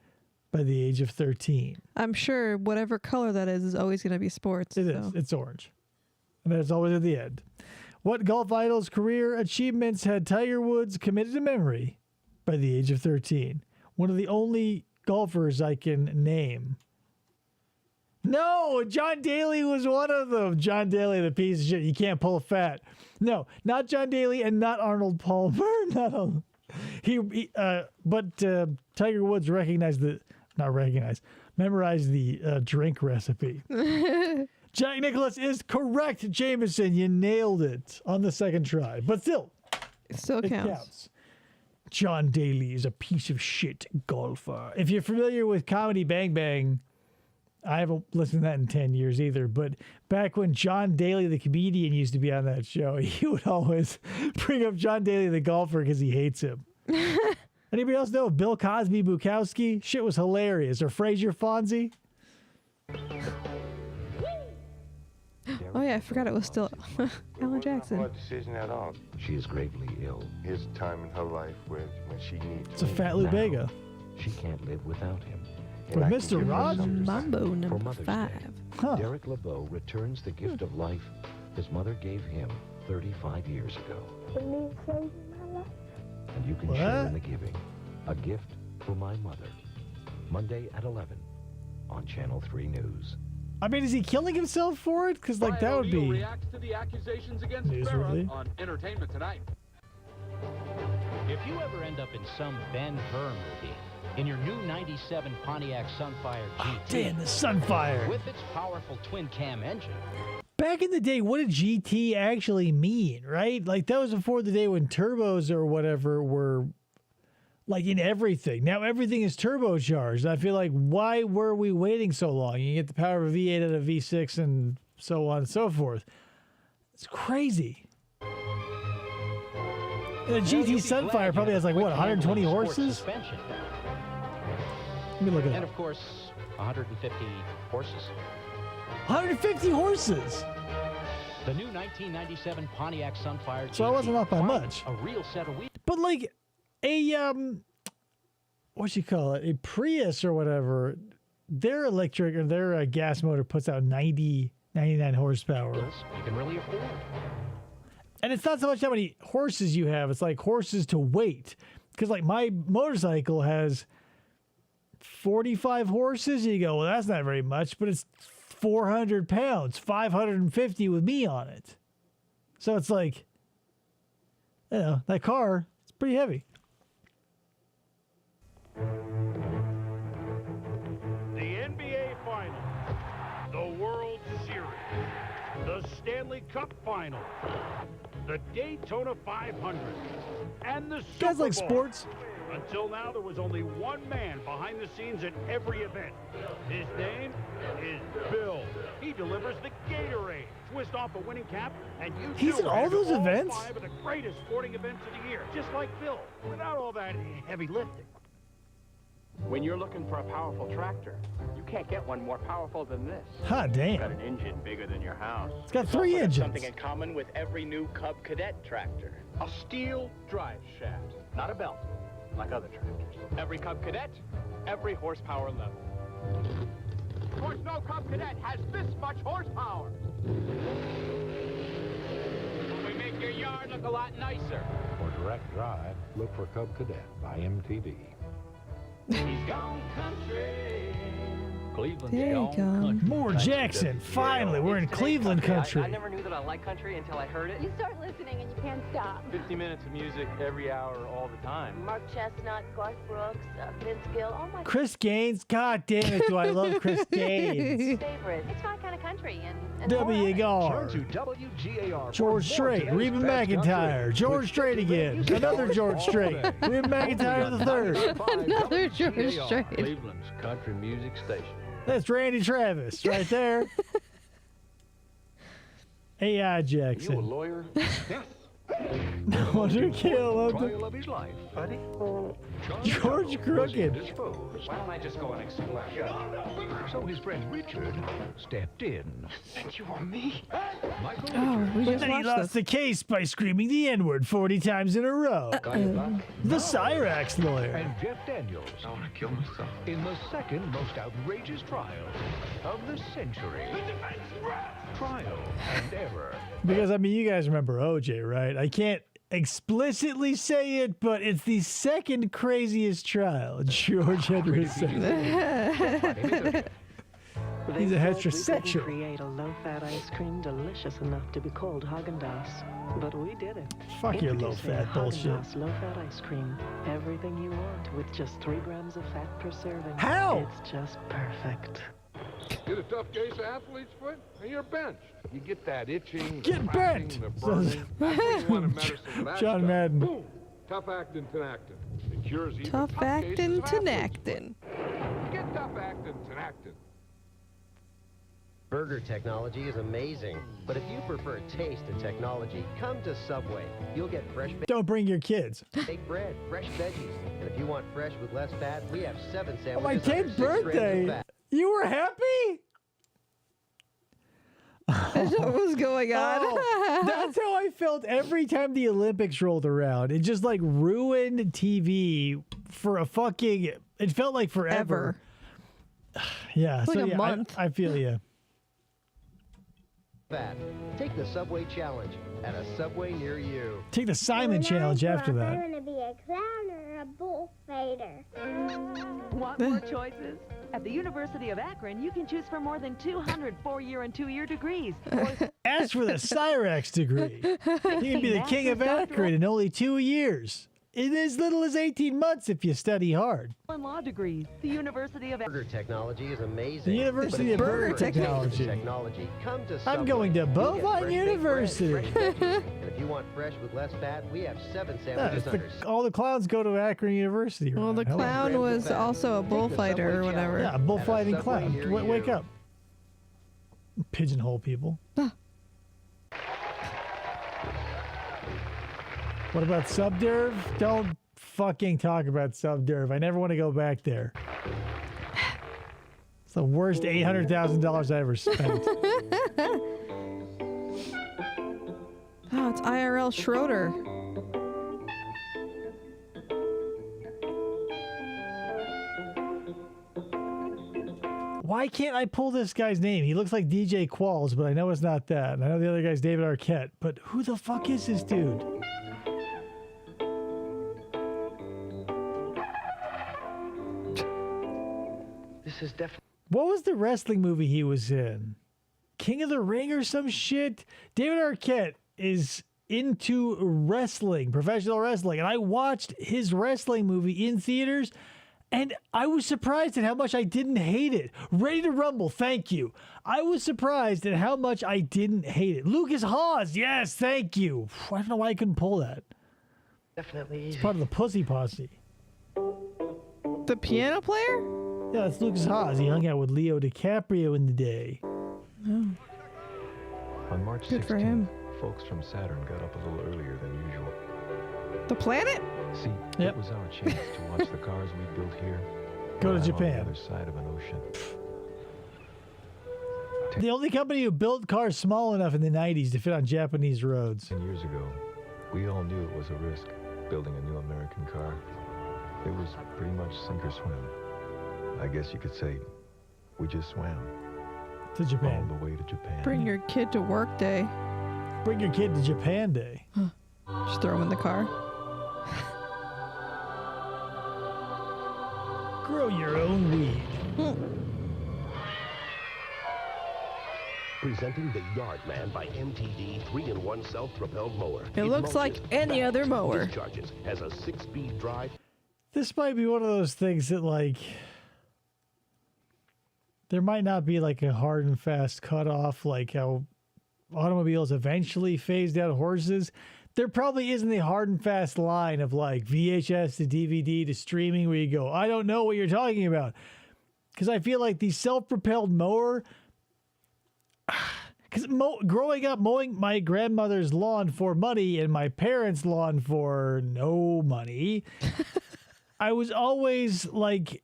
by the age of 13? I'm sure whatever color that is always going to be sports. It is. It's orange. And that's always at the end. What golf idol's career achievements had Tiger Woods committed to memory by the age of 13? One of the only golfers I can name. No, John Daly was one of them. John Daly, the piece of shit. You can't pull fat. No, not John Daly and not Arnold Palmer. But Tiger Woods memorized the drink recipe. Jack Nicklaus is correct, Jameson. You nailed it on the second try. But still, it counts. John Daly is a piece of shit golfer. If you're familiar with Comedy Bang Bang, I haven't listened to that in 10 years either, but back when John Daly, the comedian, used to be on that show, he would always bring up John Daly, the golfer, because he hates him. Anybody else know Bill Cosby Bukowski? Shit was hilarious. Or Fraser Fonzie? Oh yeah, I forgot it was still Alan Jackson. Not a decision at all. She is gravely ill. Here's a time in her life when she needs It's a Fat Lou Bega. She can't live without him. With Mr. Rogers. Mambo number 5. Huh. Derek LeBeau returns the gift of life his mother gave him 35 years ago. And you can share in the giving. A gift for my mother. Monday at 11 on Channel 3 News. I mean, is he killing himself for it? Because, that would be reacts to the accusations against newsworthy. Farrah on Entertainment Tonight. If you ever end up in some Ben Hur movie, in your new 97 Pontiac Sunfire GT. Oh, damn, the Sunfire. With its powerful twin-cam engine. Back in the day, what did GT actually mean, right? That was before the day when turbos or whatever were, in everything. Now everything is turbocharged. I feel like, why were we waiting so long? You get the power of a V8 out of V6 and so on and so forth. It's crazy. And the GT Sunfire probably has, 120 horses? Let me look at it. And of course, 150 horses. 150 horses! The new 1997 Pontiac Sunfire GT. So I wasn't off by much. A real set of wheels. But a Prius or whatever, their electric or their gas motor puts out 99 horsepower. You can really afford. And it's not so much how many horses you have, it's like horses to weight. Because my motorcycle has 45 horses. You go, well, that's not very much, but it's 400 pounds, 550 with me on it. So it's that car, it's pretty heavy. The NBA Finals, the World Series, the Stanley Cup Final, the Daytona 500, and the You Super guys like Bowl. sports? Until now, there was only one man behind the scenes at every event. His name is Bill. He delivers the Gatorade. Twist off a winning cap, and you He's too in all are those all events? 5 of the greatest sporting events of the year, just like Bill, without all that heavy lifting. When you're looking for a powerful tractor, you can't get one more powerful than this. Ha, damn. It's got an engine bigger than your house. It's got also 3 got engines. Something in common with every new Cub Cadet tractor. A steel drive shaft, not a belt, like other tractors. Every Cub Cadet, every horsepower level. Of course, no Cub Cadet has this much horsepower. We make your yard look a lot nicer. For direct drive, look for Cub Cadet by MTV. He's gone country. Cleveland's There you gone go. country. More Jackson. Finally, we're in Cleveland country. I never knew that I liked country until I heard it. You start listening and you can't stop. 50 minutes of music every hour, all the time. Mark Chestnut, Garth Brooks, Vince Gill. Oh my Chris Gaines. God damn it, do I love Chris Gaines. favorite. It's my kind of country and W. Gar. Turn to WGAR. George Strait. Reba McEntire. George Strait again. Another George Strait. Reba McEntire the third. Another George Strait. Cleveland's country music station. That's Randy Travis right there. AI You a Jackson. lawyer? Yes. No wonder Kill. Trial of his life, buddy. George Crooked. Why don't I just go and explain? So his friend Richard stepped in. And you are me? Michael Oh, we But just then he watched lost this. the case by screaming the N-word 40 times in a row. The Cyrax lawyer. and Jeff Daniels. I want to kill myself. In the second most outrageous trial of the century. Trial and error. Because, I mean, you guys remember OJ, right? I can't explicitly say it, but it's the second craziest trial George Henry said. He's a heterosexual. Create a low-fat ice cream delicious enough to be called Haagen-Dazs, but we did it. Fuck your Introducing low-fat bullshit. Haagen-Dazs low-fat ice cream. Everything you want with just 3 grams of fat per serving. How? It's just perfect. Get a tough case of athlete's foot, and you're benched. You get that itching, Get the cracking, bent. the burning. That's when you want a medicine for that John stuff. Madden. Boom. Tough actin, Tinactin. It cures even Tough cases actin', of athlete's Tinactin. foot. Get tough actin, Tinactin. Burger technology is amazing, but if you prefer taste and technology, come to Subway. You'll get fresh Don't bring your kids. baked bread, fresh veggies, and if you want fresh with less fat, we have 7 sandwiches On my under 10th 6 grams of birthday, fat. you were happy? What was going on? Oh, that's how I felt every time the Olympics rolled around. It just like ruined TV for a fucking. It felt like forever. Yeah, It's so like a yeah, month. I feel you. Fat. Take the Subway Challenge at a Subway near you. Take the Simon Challenge after I that. want to be a clown or a bullfighter. Want more choices? At the University of Akron, you can choose from more than 200 4-year and 2-year degrees. As for the Cyrax degree, you can be the king of Akron in only 2 years. In as little as 18 months if you study hard. And law degrees. The University of Burger technology is amazing. The University but if of you Burger prefer Technology. technology, come to I'm Subway. going to You'll get Bovine fresh baked University. bread, fresh veggies, and if you want fresh with less fat, we have 7 sandwiches under All the clowns go to Akron University. Well, the right? clown was also a bullfighter or whatever. Yeah, a bullfighting At a Subway clown. near Wake you. up. Pigeonhole people. What about Subderv? Don't fucking talk about Subderv. I never want to go back there. It's the worst $800,000 I ever spent. Oh, it's IRL Schroeder. Why can't I pull this guy's name? He looks like DJ Qualls, but I know it's not that. And I know the other guy's David Arquette, but who the fuck is this dude? This is definitely. What was the wrestling movie he was in? King of the Ring or some shit? David Arquette is into wrestling, professional wrestling, and I watched his wrestling movie in theaters, And I was surprised at how much I didn't hate it. Ready to Rumble, thank you. I was surprised at how much I didn't hate it. Lucas Hawes, yes, thank you. I don't know why I couldn't pull that. Definitely easy. It's part of the Pussy Posse. The piano player? Yeah, that's Lucas Hawes. He hung out with Leo DiCaprio in the day. Oh. On March 16th, Good for him. folks from Saturn got up a little earlier than usual. The planet? See, it was our chance to watch the cars we built here Go to arrive Japan. on the other side of an ocean. The only company who built cars small enough in the 90s to fit on Japanese roads. 10 years ago, we all knew it was a risk, building a new American car. It was pretty much sink or swim. I guess you could say we just swam. To Japan. All the way to Japan. Bring your kid to work day. Bring your kid to Japan day. Just throw him in the car. Grow your own weed. Presenting the Yardman by MTD 3-in-1 self-propelled mower. It looks like any other mower. Discharges, has a 6-speed drive. This might be one of those things that, like, there might not be like a hard and fast cutoff, like how automobiles eventually phased out horses. There probably isn't a hard and fast line of like VHS to DVD to streaming where you go, I don't know what you're talking about. Because I feel like the self-propelled mower, because growing up mowing my grandmother's lawn for money and my parents' lawn for no money, I was always like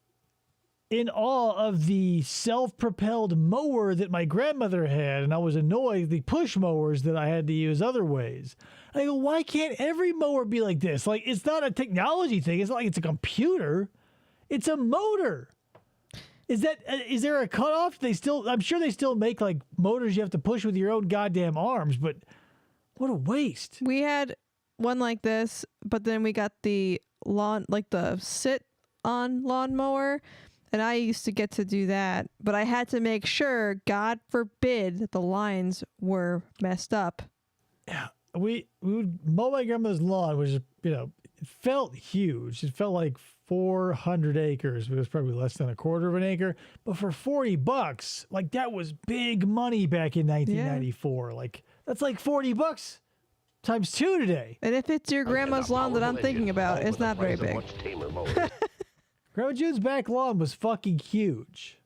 in awe of the self-propelled mower that my grandmother had, and I was annoyed at the push mowers that I had to use other ways. I go, why can't every mower be like this? Like, it's not a technology thing. It's not like it's a computer. It's a motor. Is there a cutoff? I'm sure they still make like motors you have to push with your own goddamn arms, but what a waste. We had one like this, but then we got the lawn, like the sit-on lawnmower, and I used to get to do that, but I had to make sure, God forbid, that the lines were messed up. Yeah, we would mow my grandmother's lawn, which, you know, it felt huge. It felt like 400 acres, but it was probably less than a quarter of an acre. But for $40, like, that was big money back in 1994. Yeah. Like, that's like $40 times 2 today. And if it's your grandma's lawn that I'm thinking about, it's not very big. Grandma June's back lawn was fucking huge.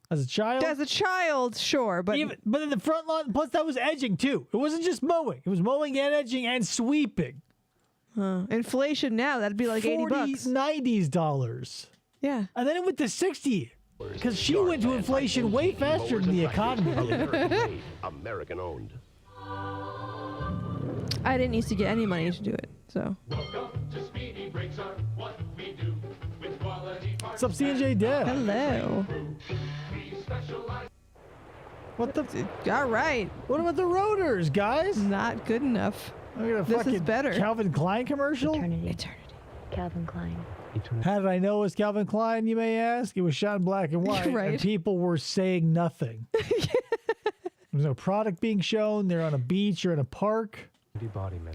As a child? As a child, sure, but but in the front lawn, plus that was edging too. It wasn't just mowing. It was mowing and edging and sweeping. Inflation now, that'd be like $80. $90s. Yeah. And then it went to 60 because she went to inflation way faster than the economy did. American owned. I didn't used to get any money to do it, so. What's up, CJ Dev? Hello. What the? All right. What about the rotors, guys? Not good enough. This is better. Calvin Klein commercial? Eternity. Calvin Klein. How did I know it was Calvin Klein, you may ask? It was shot in black and white, right. and people were saying nothing. There's no product being shown. They're on a beach or in a park.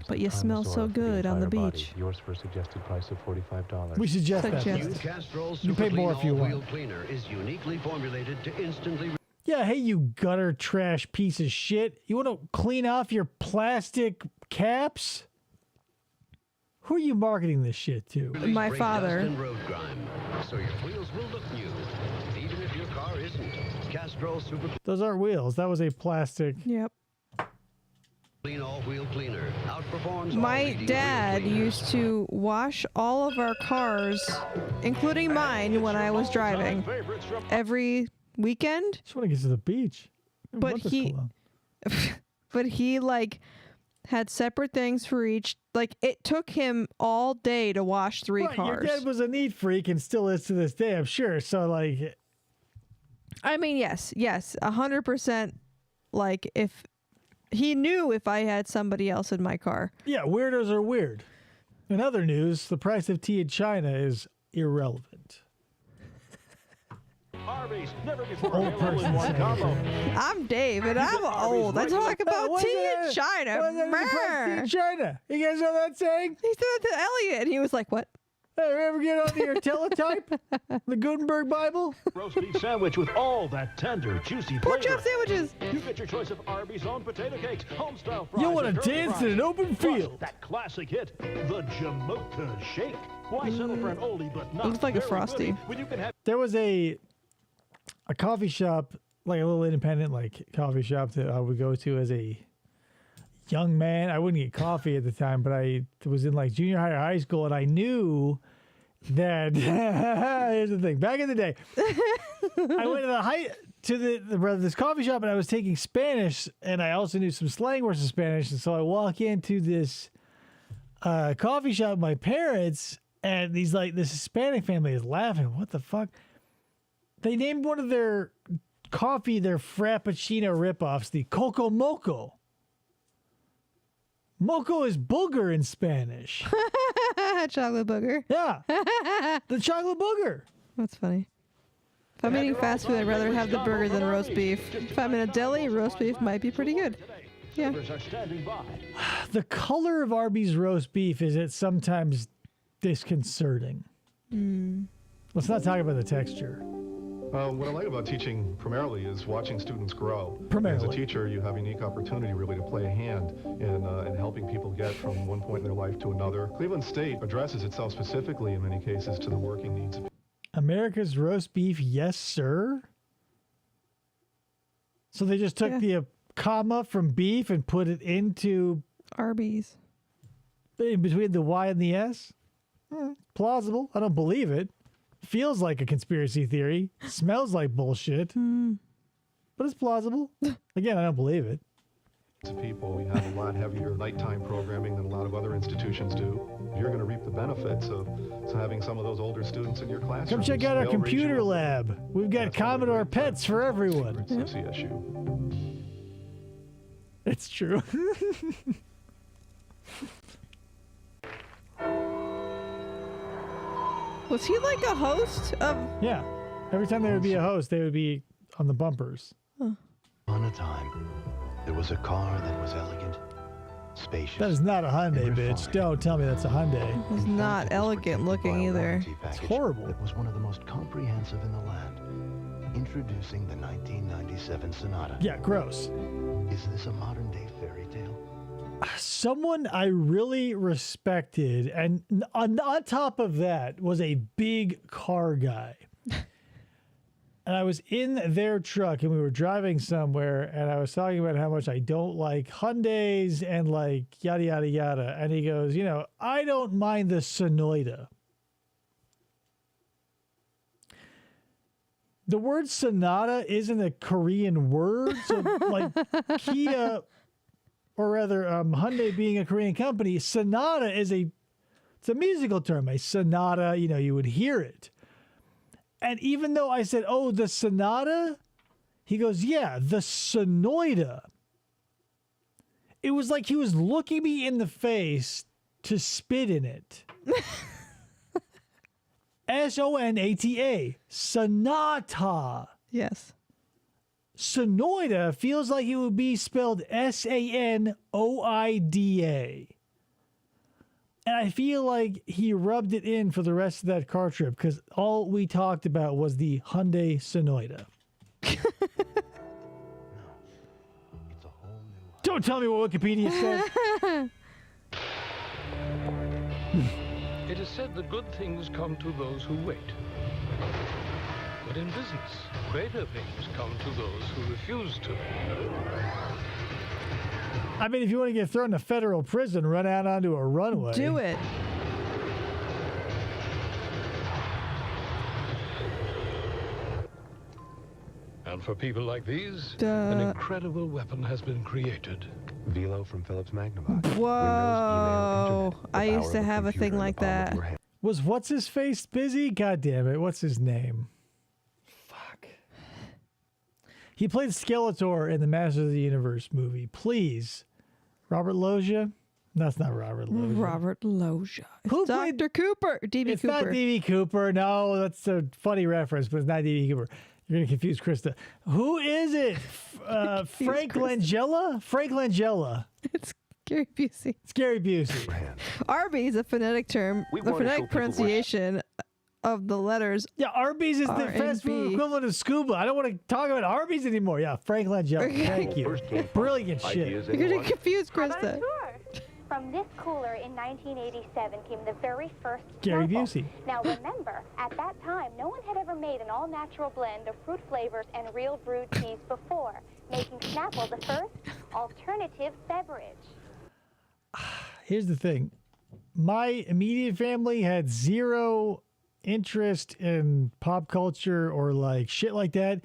But you smell so good on the beach. Yours for a suggested price of $45. We suggest that. You pay more if you want. Cleaner is uniquely formulated to instantly. Yeah, hey, you gutter trash piece of shit. You want to clean off your plastic caps? Who are you marketing this shit to? My father. Road grime, so your wheels will look new, even if your car isn't. Castrol Super. Those aren't wheels. That was a plastic. Yep. Clean all-wheel cleaner outperforms. My dad used to wash all of our cars, including mine, when I was driving, every weekend. Just want to get to the beach. But he like had separate things for each. Like, it took him all day to wash 3 cars. Your dad was a neat freak and still is to this day, I'm sure. So, like, I mean, yes, 100%. Like, if he knew if I had somebody else in my car. Yeah, weirdos are weird. In other news, the price of tea in China is irrelevant. Arby's never before Old person one combo. I'm Dave, and I'm old. I talk about tea in China. Tea in China. You guys know that saying? He said that to Elliot, and he was like, what? Hey, ever get onto your teletype? The Gutenberg Bible? Roast beef sandwich with all that tender, juicy Pork flavor. chop sandwiches. You get your choice of Arby's own potato cakes, home-style fries. You want and to curly dance fries. in an open Plus, field. that classic hit, the Jamaica Shake. Why settle for an oldie but not It looks like a very Frosty. goodie when you can have There was a coffee shop, like a little independent like coffee shop that I would go to as a young man. I wouldn't get coffee at the time, but I was in like junior high or high school, and I knew that here's the thing. Back in the day, I went to this coffee shop, and I was taking Spanish, and I also knew some slang words of Spanish, and so I walk into this coffee shop with my parents, and this Hispanic family is laughing. What the fuck? They named one of their coffee their Frappuccino ripoffs the Coco Moco. Moco is booger in Spanish. Chocolate booger. Yeah. The chocolate booger. That's funny. If I'm eating fast food, I'd rather have the burger than roast beef. If I'm in a deli, roast beef might be pretty good. Yeah. The color of Arby's roast beef is sometimes disconcerting. Let's not talk about the texture. What I like about teaching primarily is watching students grow. Primarily. As a teacher, you have a unique opportunity really to play a hand in helping people get from one point in their life to another. Cleveland State addresses itself specifically in many cases to the working needs of America's roast beef, yes, sir. So they just took the comma from beef and put it into Arby's. In between the Y and the S? Plausible. I don't believe it. Feels like a conspiracy theory. Smells like bullshit. But it's plausible. Again, I don't believe it. people. We have a lot heavier nighttime programming than a lot of other institutions do. You're going to reap the benefits of having some of those older students in your classroom. Come check out our computer lab. We've got Commodore pets for everyone. CSU. It's true. Was he like a host of? Yeah. Every time there would be a host, they would be on the bumpers. On a time, there was a car that was elegant, spacious. That is not a Hyundai, bitch. Don't tell me that's a Hyundai. It's not elegant looking either. It's horrible. It was one of the most comprehensive in the land. Introducing the 1997 Sonata. Yeah, gross. Is this a modern day fairy tale? Someone I really respected, and on top of that, was a big car guy. And I was in their truck, and we were driving somewhere, and I was talking about how much I don't like Hyundais and like yada, yada, yada. And he goes, you know, I don't mind the Sonata. The word Sonata isn't a Korean word, so like Kia, or rather Hyundai being a Korean company, Sonata is it's a musical term. A sonata, you know, you would hear it. And even though I said, oh, the Sonata, he goes, yeah, the Sonoida. It was like he was looking me in the face to spit in it. Sonata. Sonata. Yes. Sonoida feels like it would be spelled Sanoida. And I feel like he rubbed it in for the rest of that car trip because all we talked about was the Hyundai Sonoida. Don't tell me what Wikipedia says. It is said that good things come to those who wait. But in business, greater things come to those who refuse to. I mean, if you want to get thrown to federal prison, run out onto a runway. Do it. And for people like these, an incredible weapon has been created. Velo from Philips Magnavox. Whoa. I used to have a thing like that. Was what's-his-face busy? God damn it. What's his name? Fuck. He played Skeletor in the Masters of the Universe movie. Please. Robert Loggia? No, it's not Robert Loggia. Robert Loggia. It's Dr. Cooper. D.B. It's Cooper. not D.B. Cooper. No, that's a funny reference, but it's not D.B. Cooper. You're going to confuse Krista. Who is it? Frank Langella? Frank Langella. Gary Busey. It's Gary Busey. Arby's, a phonetic term. We The wanna show phonetic people what- pronunciation of the letters. Yeah, Arby's is the R and fast food B. equivalent of scuba. I don't want to talk about Arby's anymore. Yeah, Frank Langella. Thank you. Brilliant shit. You're getting confused, How about a Krista. tour? From this cooler in 1987 came the very first Gary Snapple. Busey. Now remember, at that time, no one had ever made an all-natural blend of fruit flavors and real brewed teas before, making Snapple the first alternative beverage. Here's the thing. My immediate family had zero interest in pop culture or like shit like that.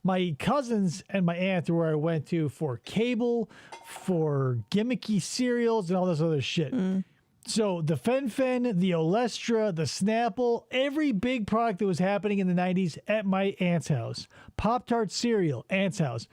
My cousins and my aunt are where I went to for cable, for gimmicky cereals, and all this other shit. So the Fen, the Olestra, the Snapple, every big product that was happening in the 90s at my aunt's house. Pop-Tart cereal, aunt's house.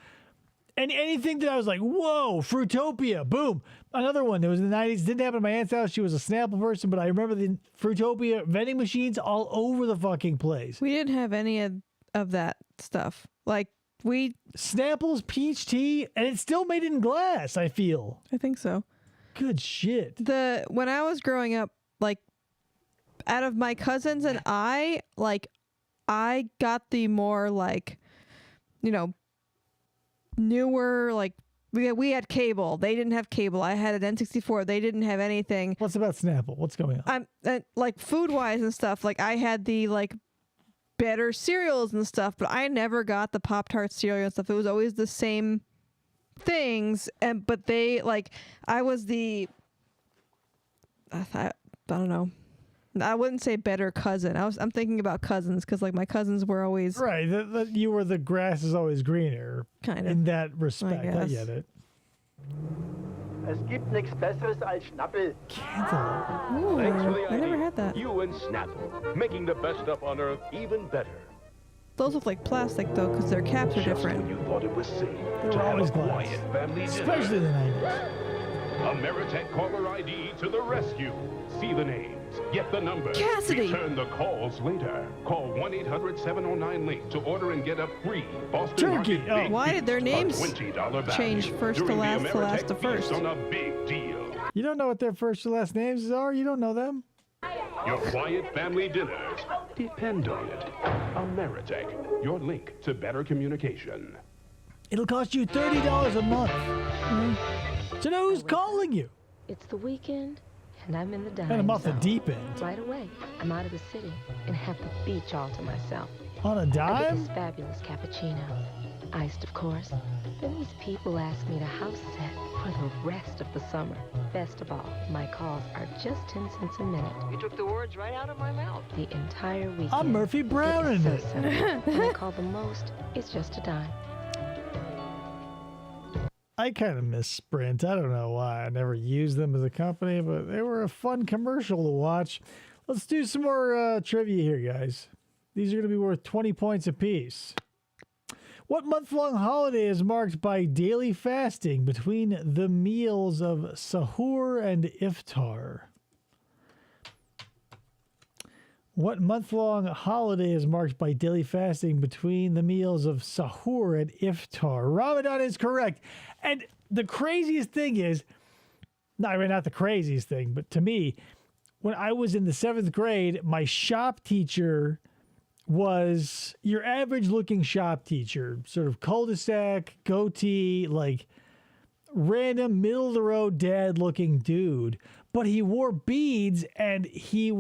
And anything that I was like, whoa, Fruitopia, boom. Another one that was in the 90s, didn't happen at my aunt's house. She was a Snapple person, but I remember the Fruitopia vending machines all over the fucking place. We didn't have any of that stuff. Like, Snapple's peach tea, and it's still made in glass, I feel. I think so. Good shit. When I was growing up, like, out of my cousins and I got the more, like, you know, newer, like, we had cable. They didn't have cable. I had an N64. They didn't have anything. What's about Snapple? What's going on? Like, food-wise and stuff, like, I had the, like, better cereals and stuff, but I never got the Pop-Tart cereal and stuff. It was always the same things, but they, like, I was I don't know. I wouldn't say better cousin. I'm thinking about cousins because, like, my cousins were always right. You were the grass is always greener, kind of in that respect. I guess. get it. Es gibt nichts Besseres als Schnappel. Ooh, Thanks for the I never idea. had that. You and Snapple, making the best stuff on Earth even better. Those look like plastic though, because their caps are different. You thought it was safe They to were have always a glass. quiet family dinner. Especially in the 90s. Ameritech Caller ID to the rescue. See the names, get the numbers. Cassidy. Return the calls later. Call 1-800-709-LINK to order and get a free Boston Turkey. Market Big Why did their Feast, a names $20 value change first to during the last to last Ameritech to first? Feast on a big deal. You don't know what their first and last names are? You don't know them? Your quiet family dinners depend on it. Ameritech, your link to better communication. It'll cost you $30 a month. To know who's calling you. It's the weekend, and I'm in the dining And I'm off the zone. deep end. Right away, I'm out of the city and have the beach all to myself. On a I get dime? this fabulous cappuccino, iced of course. Then these people ask me to house sit for the rest of the summer. Best of all, my calls are just 10 cents a minute. You took the words right out of my mouth. The entire weekend. I'm Murphy Brown in so it. simple. When I call the most, it's just a dime. I kind of miss Sprint. I don't know why. I never used them as a company, but they were a fun commercial to watch. Let's do some more trivia here, guys. These are going to be worth 20 points apiece. What month-long holiday is marked by daily fasting between the meals of Sahur and Iftar? What month-long holiday is marked by daily fasting between the meals of Sahur and Iftar? Ramadan is correct. And the craziest thing is, not the craziest thing, but to me, when I was in the 7th grade, my shop teacher was your average looking shop teacher, sort of cul-de-sac, goatee, like random middle of the road dad looking dude. But he wore beads and he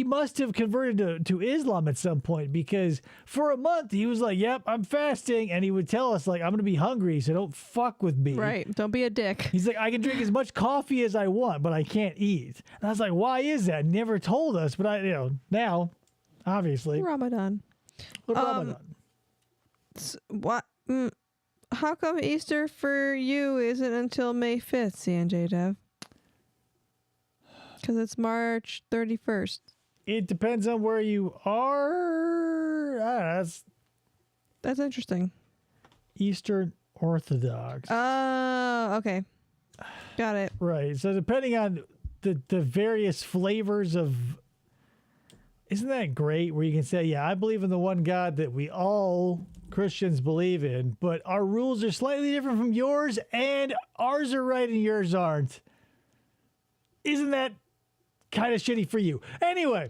must have converted to Islam at some point, because for a month he was like, yep, I'm fasting. And he would tell us, like, I'm going to be hungry, so don't fuck with me. Right. Don't be a dick. He's like, I can drink as much coffee as I want, but I can't eat. And I was like, why is that? Never told us. But now, obviously. Ramadan. Ramadan. What? How come Easter for you isn't until May 5th, CNJ Dev? Because it's March 31st. It depends on where you are. That's interesting. Eastern Orthodox. Oh, okay. Got it. Right. So depending on the various flavors of... Isn't that great where you can say, yeah, I believe in the one God that we all Christians believe in, but our rules are slightly different from yours, and ours are right and yours aren't. Isn't that kind of shitty for you? Anyway,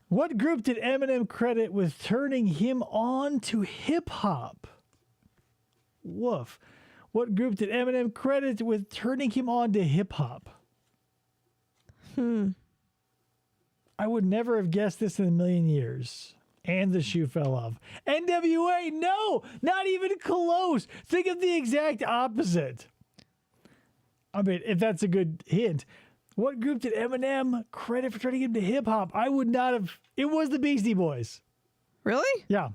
what group did Eminem credit with turning him on to hip-hop? Woof. What group did Eminem credit with turning him on to hip-hop? I would never have guessed this in a million years. And the shoe fell off. NWA, no, not even close. Think of the exact opposite. I mean, if that's a good hint. What group did Eminem credit for turning him to hip hop? I would not have. It was the Beastie Boys. Really? Yeah.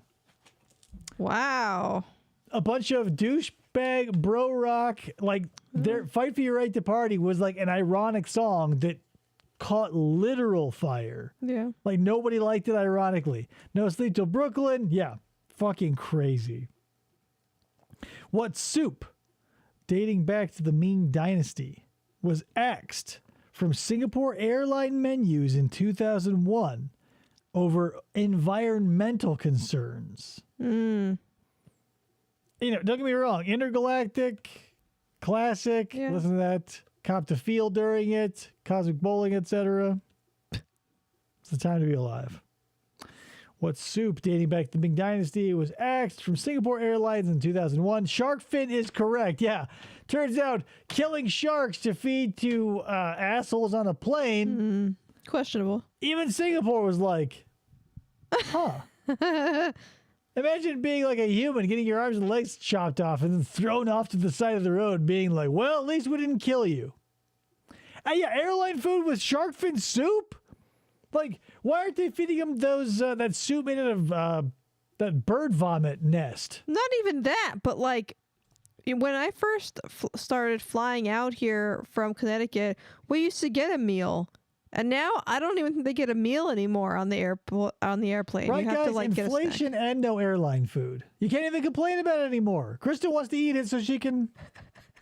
Wow. A bunch of douchebag bro rock, like their Fight for Your Right to Party was like an ironic song that caught literal fire. Yeah. Like nobody liked it ironically. No Sleep Till Brooklyn. Yeah. Fucking crazy. What soup, dating back to the Ming Dynasty, was axed from Singapore airline menus in 2001 over environmental concerns? You know, don't get me wrong. Intergalactic, classic. Yeah. Listen to that. Cop to feel during it, cosmic bowling, etc. It's the time to be alive. What soup dating back to the Ming Dynasty was axed from Singapore Airlines in 2001? Shark fin is correct. Yeah. Turns out killing sharks to feed to assholes on a plane. Questionable. Even Singapore was like, huh. Imagine being like a human, getting your arms and legs chopped off and then thrown off to the side of the road, being like, well, at least we didn't kill you. Yeah, airline food with shark fin soup? Like, why aren't they feeding them those that soup made out of that bird vomit nest? Not even that, but like when I first started flying out here from Connecticut, we used to get a meal. And now I don't even think they get a meal anymore on the airplane. Right, you have guys, to like inflation and no airline food. You can't even complain about it anymore. Krista wants to eat it so she can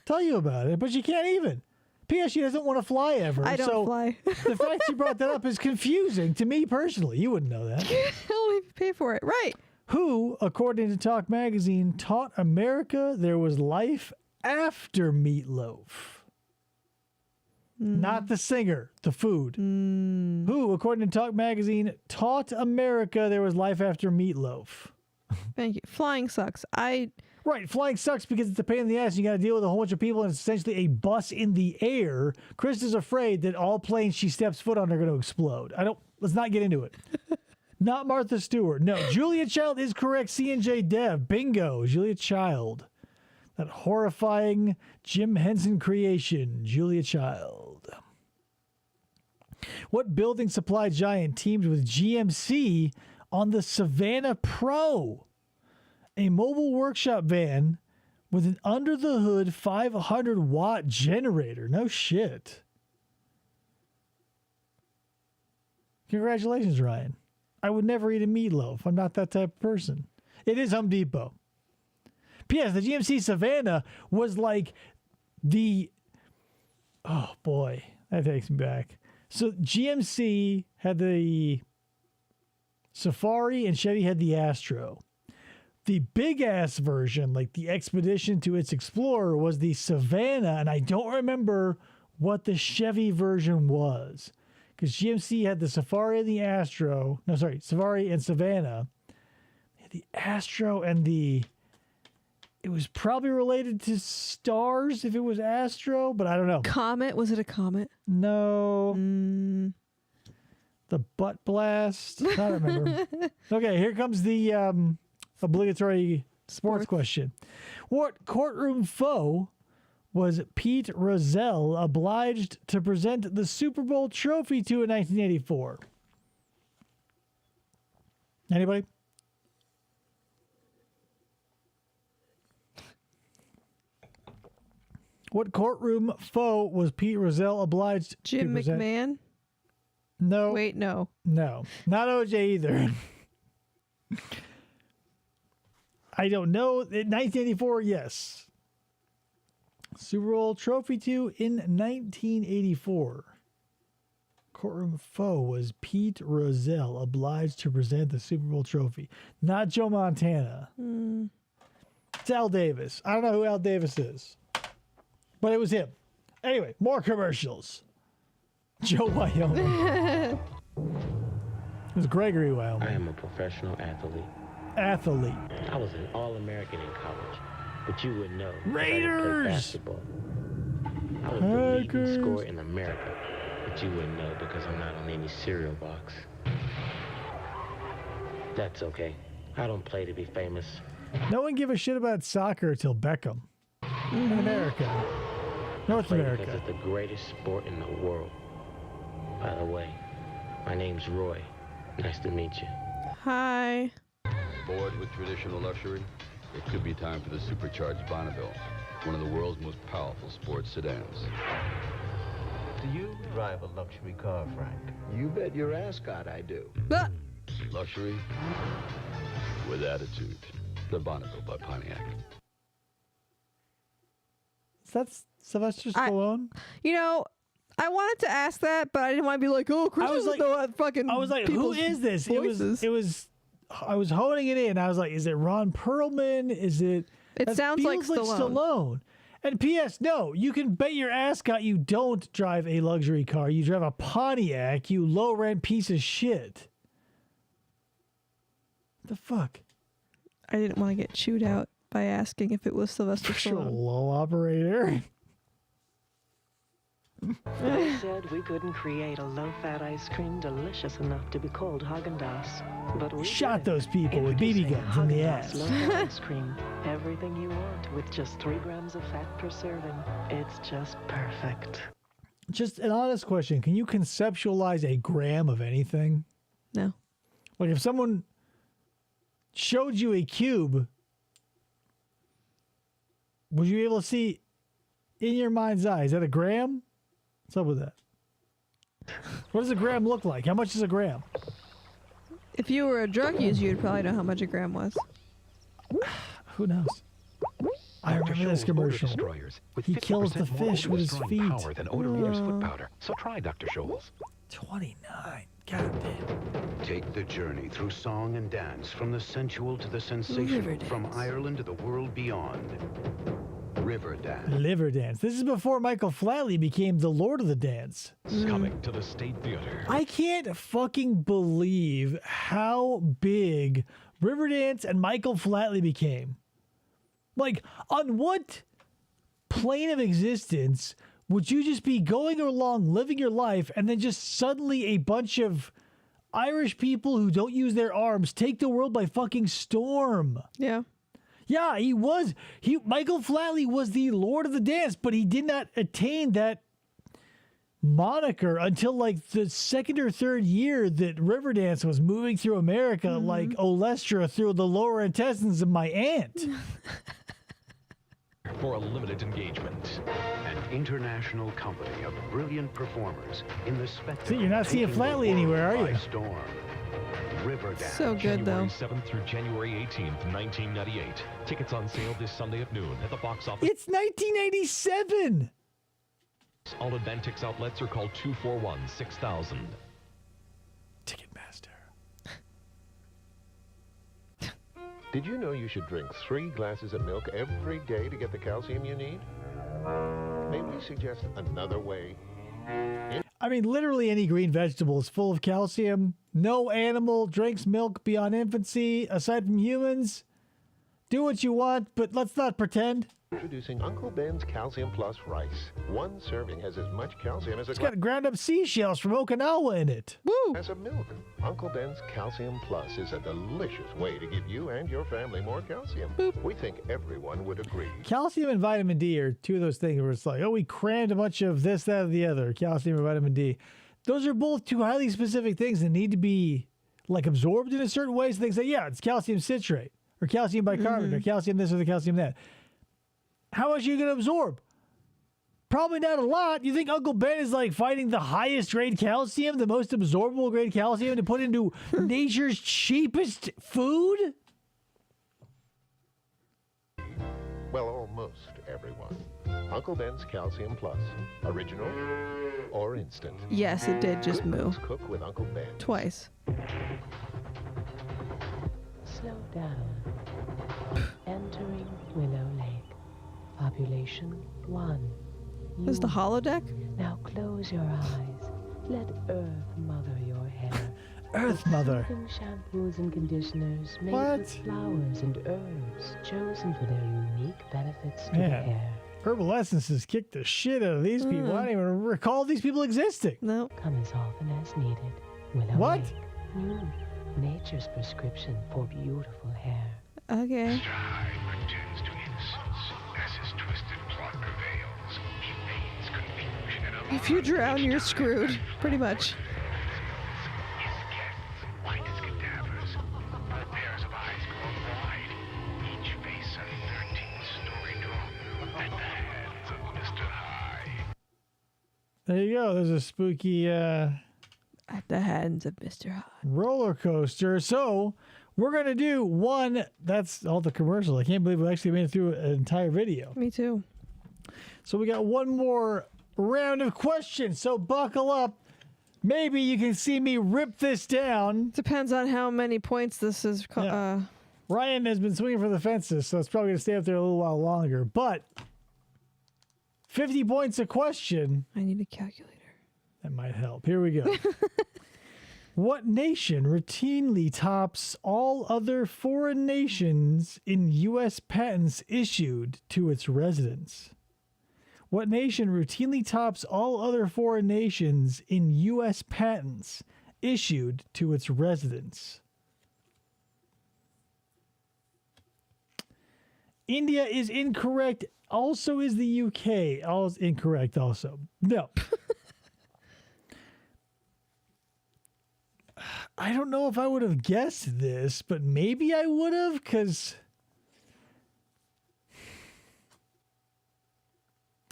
tell you about it, but she can't even. P.S. She doesn't want to fly ever. I don't fly. The fact you brought that up is confusing to me personally. You wouldn't know that. I'll pay for it. Right. Who, according to Talk Magazine, taught America there was life after meatloaf? Not the singer, the food. Who, according to Talk Magazine, taught America there was life after meatloaf? Thank you. Flying sucks. Right, flying sucks because it's a pain in the ass. You got to deal with a whole bunch of people, and it's essentially a bus in the air. Chris is afraid that all planes she steps foot on are going to explode. Let's not get into it. Not Martha Stewart. No, Julia Child is correct. C&J Dev. Bingo. Julia Child. That horrifying Jim Henson creation, Julia Child. What building supply giant teamed with GMC on the Savannah Pro? A mobile workshop van with an under-the-hood 500-watt generator. No shit. Congratulations, Ryan. I would never eat a meatloaf. I'm not that type of person. It is Home Depot. P.S. The GMC Savannah was like oh boy, that takes me back. So GMC had the Safari and Chevy had the Astro. The big ass version, like the Expedition to its Explorer, was the Savannah, and I don't remember what the Chevy version was. Because GMC had the Safari and the Astro. No, sorry, Safari and Savannah. They had the Astro and it was probably related to stars if it was Astro, but I don't know. Comet? Was it a comet? No. The butt blast? I don't remember. Okay, here comes the obligatory sports question. What courtroom foe was Pete Rozelle obliged to present the Super Bowl trophy to in 1984? Anybody? What courtroom foe was Pete Rozelle obliged Jim to present? McMahon? No. Wait, no. No. Not OJ either. I don't know. In 1984, yes. Super Bowl trophy to in 1984. courtroom foe was Pete Rozelle, obliged to present the Super Bowl trophy. Not Joe Montana. It's Al Davis. I don't know who Al Davis is, but it was him. Anyway, more commercials. Joe Wyoming. It was Gregory Wyoming. I am a professional athlete. Athlete. I was an All-American in college, but you wouldn't know. Raiders! I played basketball. I was the leading scorer in America, but you wouldn't know because I'm not on any cereal box. That's okay. I don't play to be famous. No one give a shit about soccer till Beckham. In America. North America. Because it's the greatest sport in the world. By the way, my name's Roy. Nice to meet you. Hi. Bored with traditional luxury? It could be time for the supercharged Bonneville, one of the world's most powerful sports sedans. Do you drive a luxury car, Frank? You bet your ascot I do. Luxury with attitude. The Bonneville by Pontiac. Is that Sylvester Stallone? You know, I wanted to ask that, but I didn't want to be like, oh, Chris doesn't know that fucking. I was like, who is this? Voices. It was. I was honing it in. I was like, is it Ron Perlman? Is it? It sounds like Stallone. And P.S. No, you can bet your ascot you don't drive a luxury car. You drive a Pontiac. You low rent piece of shit. The fuck? I didn't want to get chewed out by asking if it was Sylvester Stallone. Low operator. They said we couldn't create a low-fat ice cream delicious enough to be called Haagen-Dazs, but we shot those people with BB guns in the ass. Low-fat ice cream, everything you want with just 3 grams of fat per serving. It's just perfect. Just an honest question: can you conceptualize a gram of anything? No. Like if someone showed you a cube, would you be able to see in your mind's eye? Is that a gram? What's up with that? What does a gram look like? How much is a gram? If you were a drug user, you'd probably know how much a gram was. Who knows? I remember this commercial. He kills the fish with his feet. Power than odor-reduced foot powder. So try Dr. Scholl's. 29. God damn. Take the journey through song and dance, from the sensual to the sensational, from Ireland to the world beyond. River Dance. Liver Dance. This is before Michael Flatley became the Lord of the Dance. Coming to the State Theater. I can't fucking believe how big Riverdance and Michael Flatley became. Like, on what plane of existence would you just be going along living your life and then just suddenly a bunch of Irish people who don't use their arms take the world by fucking storm? Yeah. Yeah, Michael Flatley was the Lord of the Dance, but he did not attain that moniker until like the second or third year that Riverdance was moving through America like Olestra through the lower intestines of my aunt. For a limited engagement. An international company of brilliant performers in the spectacle. See, you're not seeing Flatley anywhere, are you? Storm. River Dance. So good, though. January 7th through January 18th, 1998. Tickets on sale this Sunday at noon at the box office. It's 1987. All Advantix outlets are called 241-6000. Ticketmaster. Did you know you should drink 3 glasses of milk every day to get the calcium you need? May we suggest another way? I mean, literally any green vegetable is full of calcium. No animal drinks milk beyond infancy, aside from humans. Do what you want, but let's not pretend. Introducing Uncle Ben's Calcium Plus Rice. 1 serving has as much calcium as a... It's got ground up seashells from Okinawa in it. Woo! As a milk. Uncle Ben's Calcium Plus is a delicious way to give you and your family more calcium. Boop. We think everyone would agree. Calcium and vitamin D are 2 of those things where it's like, oh, we crammed a bunch of this, that, or the other. Calcium and vitamin D. Those are both 2 highly specific things that need to be like absorbed in a certain way. So they say, yeah, it's calcium citrate or calcium bicarbonate or calcium this or the calcium that. How much are you going to absorb? Probably not a lot. You think Uncle Ben is like finding the highest grade calcium, the most absorbable grade calcium to put into nature's cheapest food? Well, almost everyone. Uncle Ben's Calcium Plus. Original or instant. Yes, it did just moo. Cook with Uncle Ben. Twice. Slow down. Entering Willow Lake. Population 1. This is the holodeck? Now close your eyes. Let Earth mother your hair. Earth mother. Soothing shampoos and conditioners made What? with flowers and herbs chosen for their unique benefits to the Man. hair. Herbal Essences kicked the shit out of these people. I don't even recall these people existing. No. Come as often as needed. Willow What? Lake. New. Nature's prescription for beautiful hair. Okay. returns to innocence as his twisted plot prevails. He feigns confusion and If you drown, you're screwed. Pretty much. white as cadavers, with pairs of eyes grown wide, each face a 13-story dome at the hands of Mr. High. There you go. There's a spooky At the hands of Mr. High. roller coaster. So we're going to do one. That's all the commercials. I can't believe we actually made it through an entire video. Me too. So we got one more round of questions. So buckle up. Maybe you can see me rip this down. Depends on how many points this is. Ryan has been swinging for the fences, so it's probably going to stay up there a little while longer. But 50 points a question. I need a calculator. That might help. Here we go. What nation routinely tops all other foreign nations in U.S. patents issued to its residents? What nation routinely tops all other foreign nations in U.S. patents issued to its residents? India is incorrect. Also is the UK. All is incorrect also. No. I don't know if I would have guessed this, but maybe I would have, because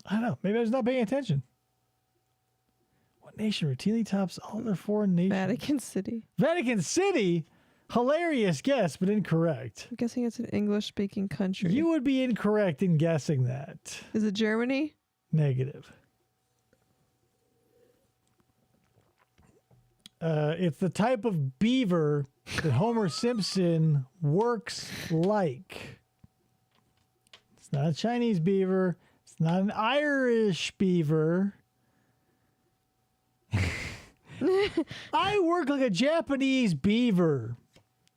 I don't know. Maybe I was not paying attention. What nation routinely tops all their foreign nations? Vatican City. Vatican City? Hilarious guess, but incorrect. I'm guessing it's an English-speaking country. You would be incorrect in guessing that. Is it Germany? Negative. It's the type of beaver that Homer Simpson works like. It's not a Chinese beaver. It's not an Irish beaver. I work like a Japanese beaver.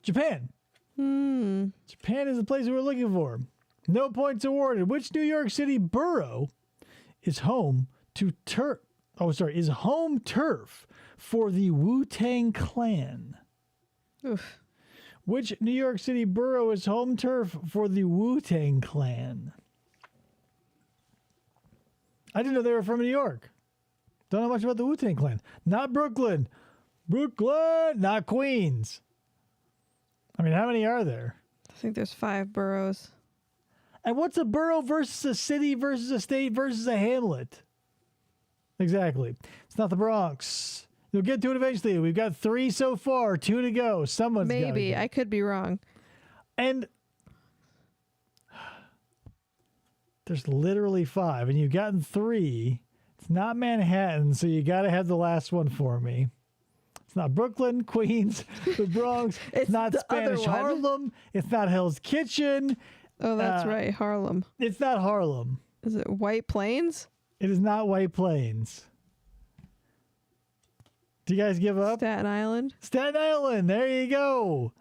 Japan. Japan is the place we're looking for. No points awarded. Which New York City borough is home to is home turf for the Wu-Tang Clan? Oof. Which New York City borough is home turf for the Wu-Tang Clan? I didn't know they were from New York. Don't know much about the Wu-Tang Clan. Not Brooklyn. Brooklyn, not Queens. I mean, how many are there? I think there's 5 boroughs. And what's a borough versus a city versus a state versus a hamlet? Exactly. It's not the Bronx. You'll get to it eventually. We've got 3 so far, 2 to go. Someone's Maybe. gotta go. I could be wrong. And there's literally 5, and you've gotten 3. It's not Manhattan, so you got to have the last one for me. It's not Brooklyn, Queens, the Bronx. It's not Spanish Harlem. It's not Hell's Kitchen. Oh, that's right. Harlem. It's not Harlem. Is it White Plains? It is not White Plains. Do you guys give up? Staten Island. Staten Island. There you go.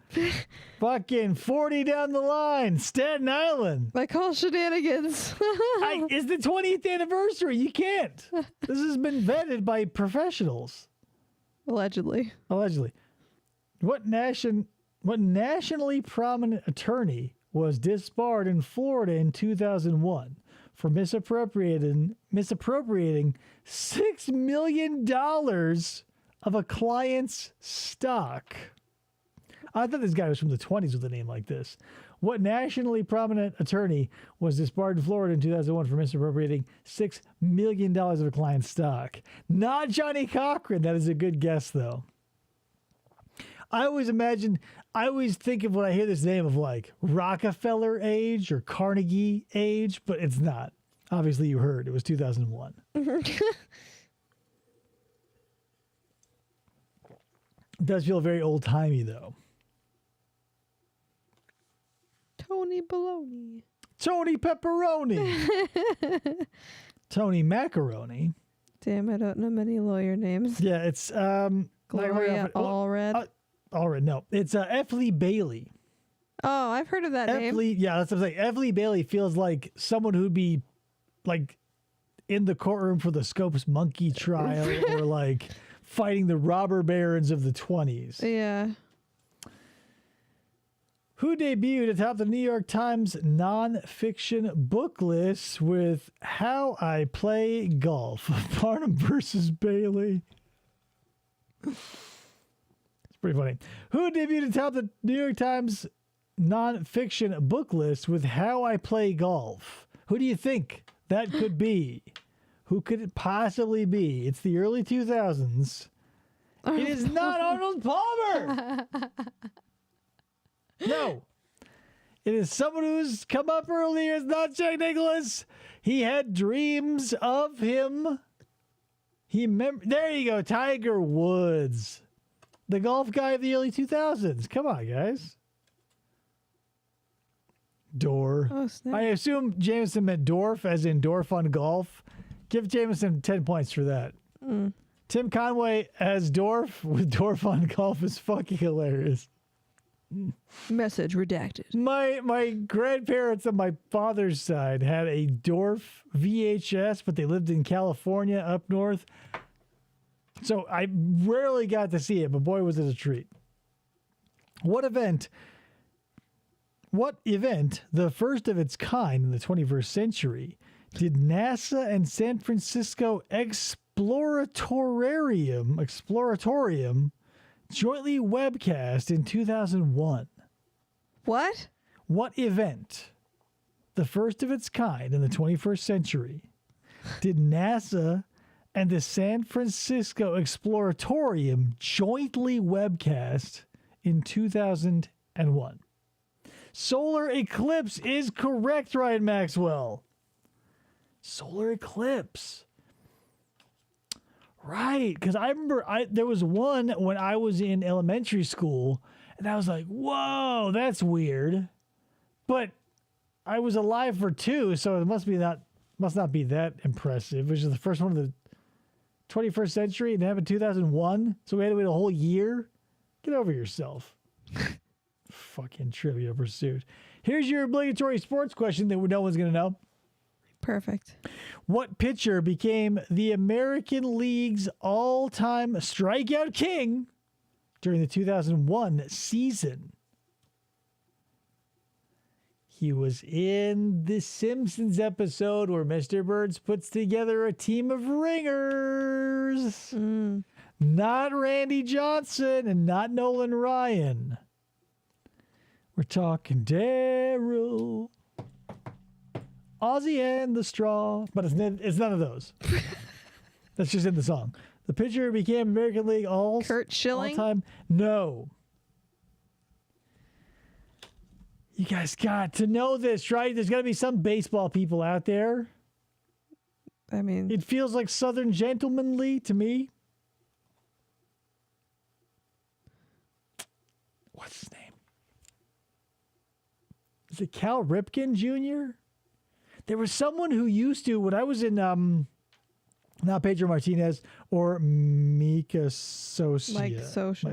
Fucking 40 down the line. Staten Island. I call shenanigans. It's the 20th anniversary. You can't. This has been vetted by professionals. Allegedly. What nationally prominent attorney was disbarred in Florida in 2001 for misappropriating $6 million of a client's stock? I thought this guy was from the 20s with a name like this. What nationally prominent attorney was disbarred in Florida in 2001 for misappropriating $6 million of a client's stock? Not Johnny Cochran. That is a good guess, though. I always think of when I hear this name of like Rockefeller age or Carnegie age, but it's not. Obviously, you heard it was 2001. It does feel very old timey, though. Tony Baloney. Tony Pepperoni. Tony Macaroni. Damn, I don't know many lawyer names. Yeah, it's Gloria Allred. Allred, no. It's F. Lee Bailey. Oh, I've heard of that name. Yeah, that's what I'm saying. F. Lee Bailey feels like someone who'd be like in the courtroom for the Scopes Monkey trial or like fighting the robber barons of the 20s. Yeah. Who debuted atop the New York Times nonfiction book list with How I Play Golf, Barnum versus Bailey. It's pretty funny. Who debuted atop the New York Times nonfiction book list with How I Play Golf? Who do you think that could be? Who could it possibly be? It's the early 2000s. It is not Arnold Palmer. No. It is someone who's come up earlier. It's not Jack Nicklaus. He had dreams of him. There you go, Tiger Woods. The golf guy of the early 2000s. Come on, guys. Oh, I assume Jameson meant dwarf, as in dwarf on golf. Give Jameson 10 points for that. Tim Conway as dwarf with dwarf on golf is fucking hilarious. Message redacted. My grandparents on my father's side had a dwarf VHS, but they lived in California up north. So I rarely got to see it, but boy, was it a treat. What event, the first of its kind in the 21st century, did NASA and San Francisco Exploratorium jointly webcast in 2001? What? What event, the first of its kind in the 21st century, did NASA and the San Francisco Exploratorium jointly webcast in 2001? Solar eclipse is correct, Ryan Maxwell. Solar eclipse. Right, because I remember there was one when I was in elementary school, and I was like, whoa, that's weird. But I was alive for 2, so it must not be that impressive. Which is the first one of the 21st century, and it happened in 2001, so we had to wait a whole year? Get over yourself. Fucking Trivia Pursuit. Here's your obligatory sports question that no one's going to know. Perfect. What pitcher became the American League's all-time strikeout king during the 2001 season? He was in the Simpsons episode where Mr. Burns puts together a team of ringers. Not Randy Johnson and not Nolan Ryan. We're talking Daryl. Ozzy and the Straw, but it's none of those. That's just in the song. The pitcher became American League Kurt Schilling? all-time. No. You guys got to know this, right? There's got to be some baseball people out there. I mean, it feels like Southern Gentlemanly to me. What's his name? Is it Cal Ripken Jr.? There was someone who used to, when I was in, not Pedro Martinez or Mike Socia. Mike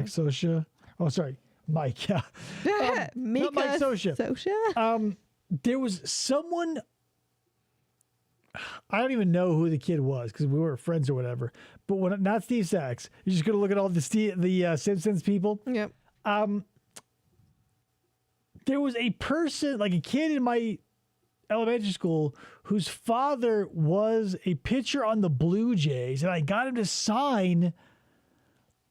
Socia. Oh, sorry. Mike. Yeah. Not Mike Socia. There was someone, I don't even know who the kid was because we were friends or whatever. But not Steve Sachs. You're just going to look at all the Simpsons people. Yep. There was a person, like a kid in my elementary school whose father was a pitcher on the Blue Jays, and I got him to sign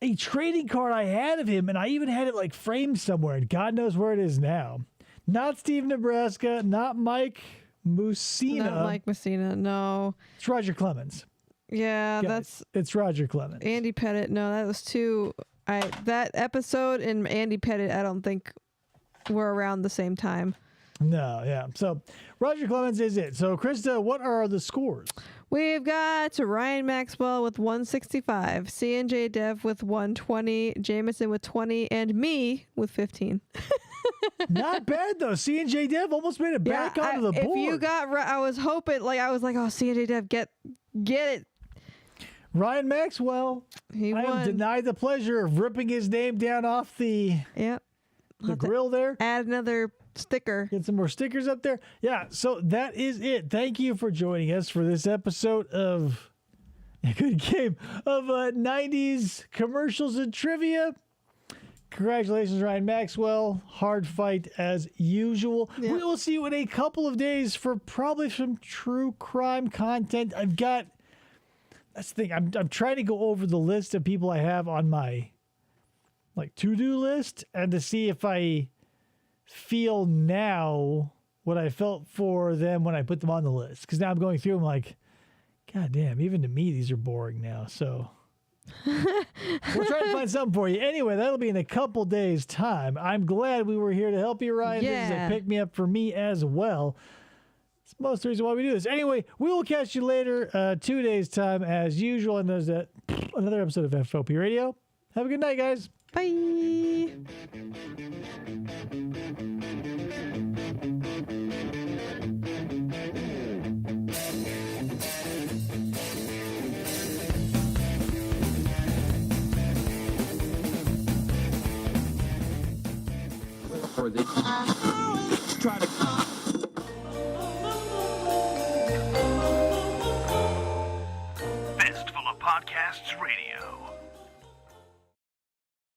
a trading card I had of him, and I even had it like framed somewhere, and God knows where it is now. Not Steve Nebraska, not Mike Mussina. Not Mike Mussina, no. It's Roger Clemens. Yeah, Guys, it's Roger Clemens. Andy Pettit. No, that was too. That episode and Andy Pettit, I don't think were around the same time. No, yeah. So Roger Clemens is it. So Krista, what are the scores? We've got Ryan Maxwell with 165, C&J Dev with 120, Jameson with 20, and me with 15. Not bad though. C&J Dev almost made it back onto the board. If you got, I was hoping, I was like, oh, C&J Dev, get it. Ryan Maxwell. I am denied the pleasure of ripping his name down off the grill there. Add another sticker. Get some more stickers up there. Yeah, so that is it. Thank you for joining us for this episode of a good game of 90s commercials and trivia. Congratulations, Ryan Maxwell. Hard fight as usual. Yeah. We will see you in a couple of days for probably some true crime content. That's the thing. I'm trying to go over the list of people I have on my to-do list and to see if I feel now what I felt for them when I put them on the list. Because now I'm going through them like, God damn, even to me, these are boring now. So we'll try to find something for you. Anyway, that'll be in a couple days' time. I'm glad we were here to help you, Ryan. Yeah. This is a pick-me-up for me as well. It's most of the reason why we do this. Anyway, we will catch you later, 2 days' time, as usual. And there's another episode of FFOP Radio. Have a good night, guys. Bye. For the try to Fistful of Podcasts Radio.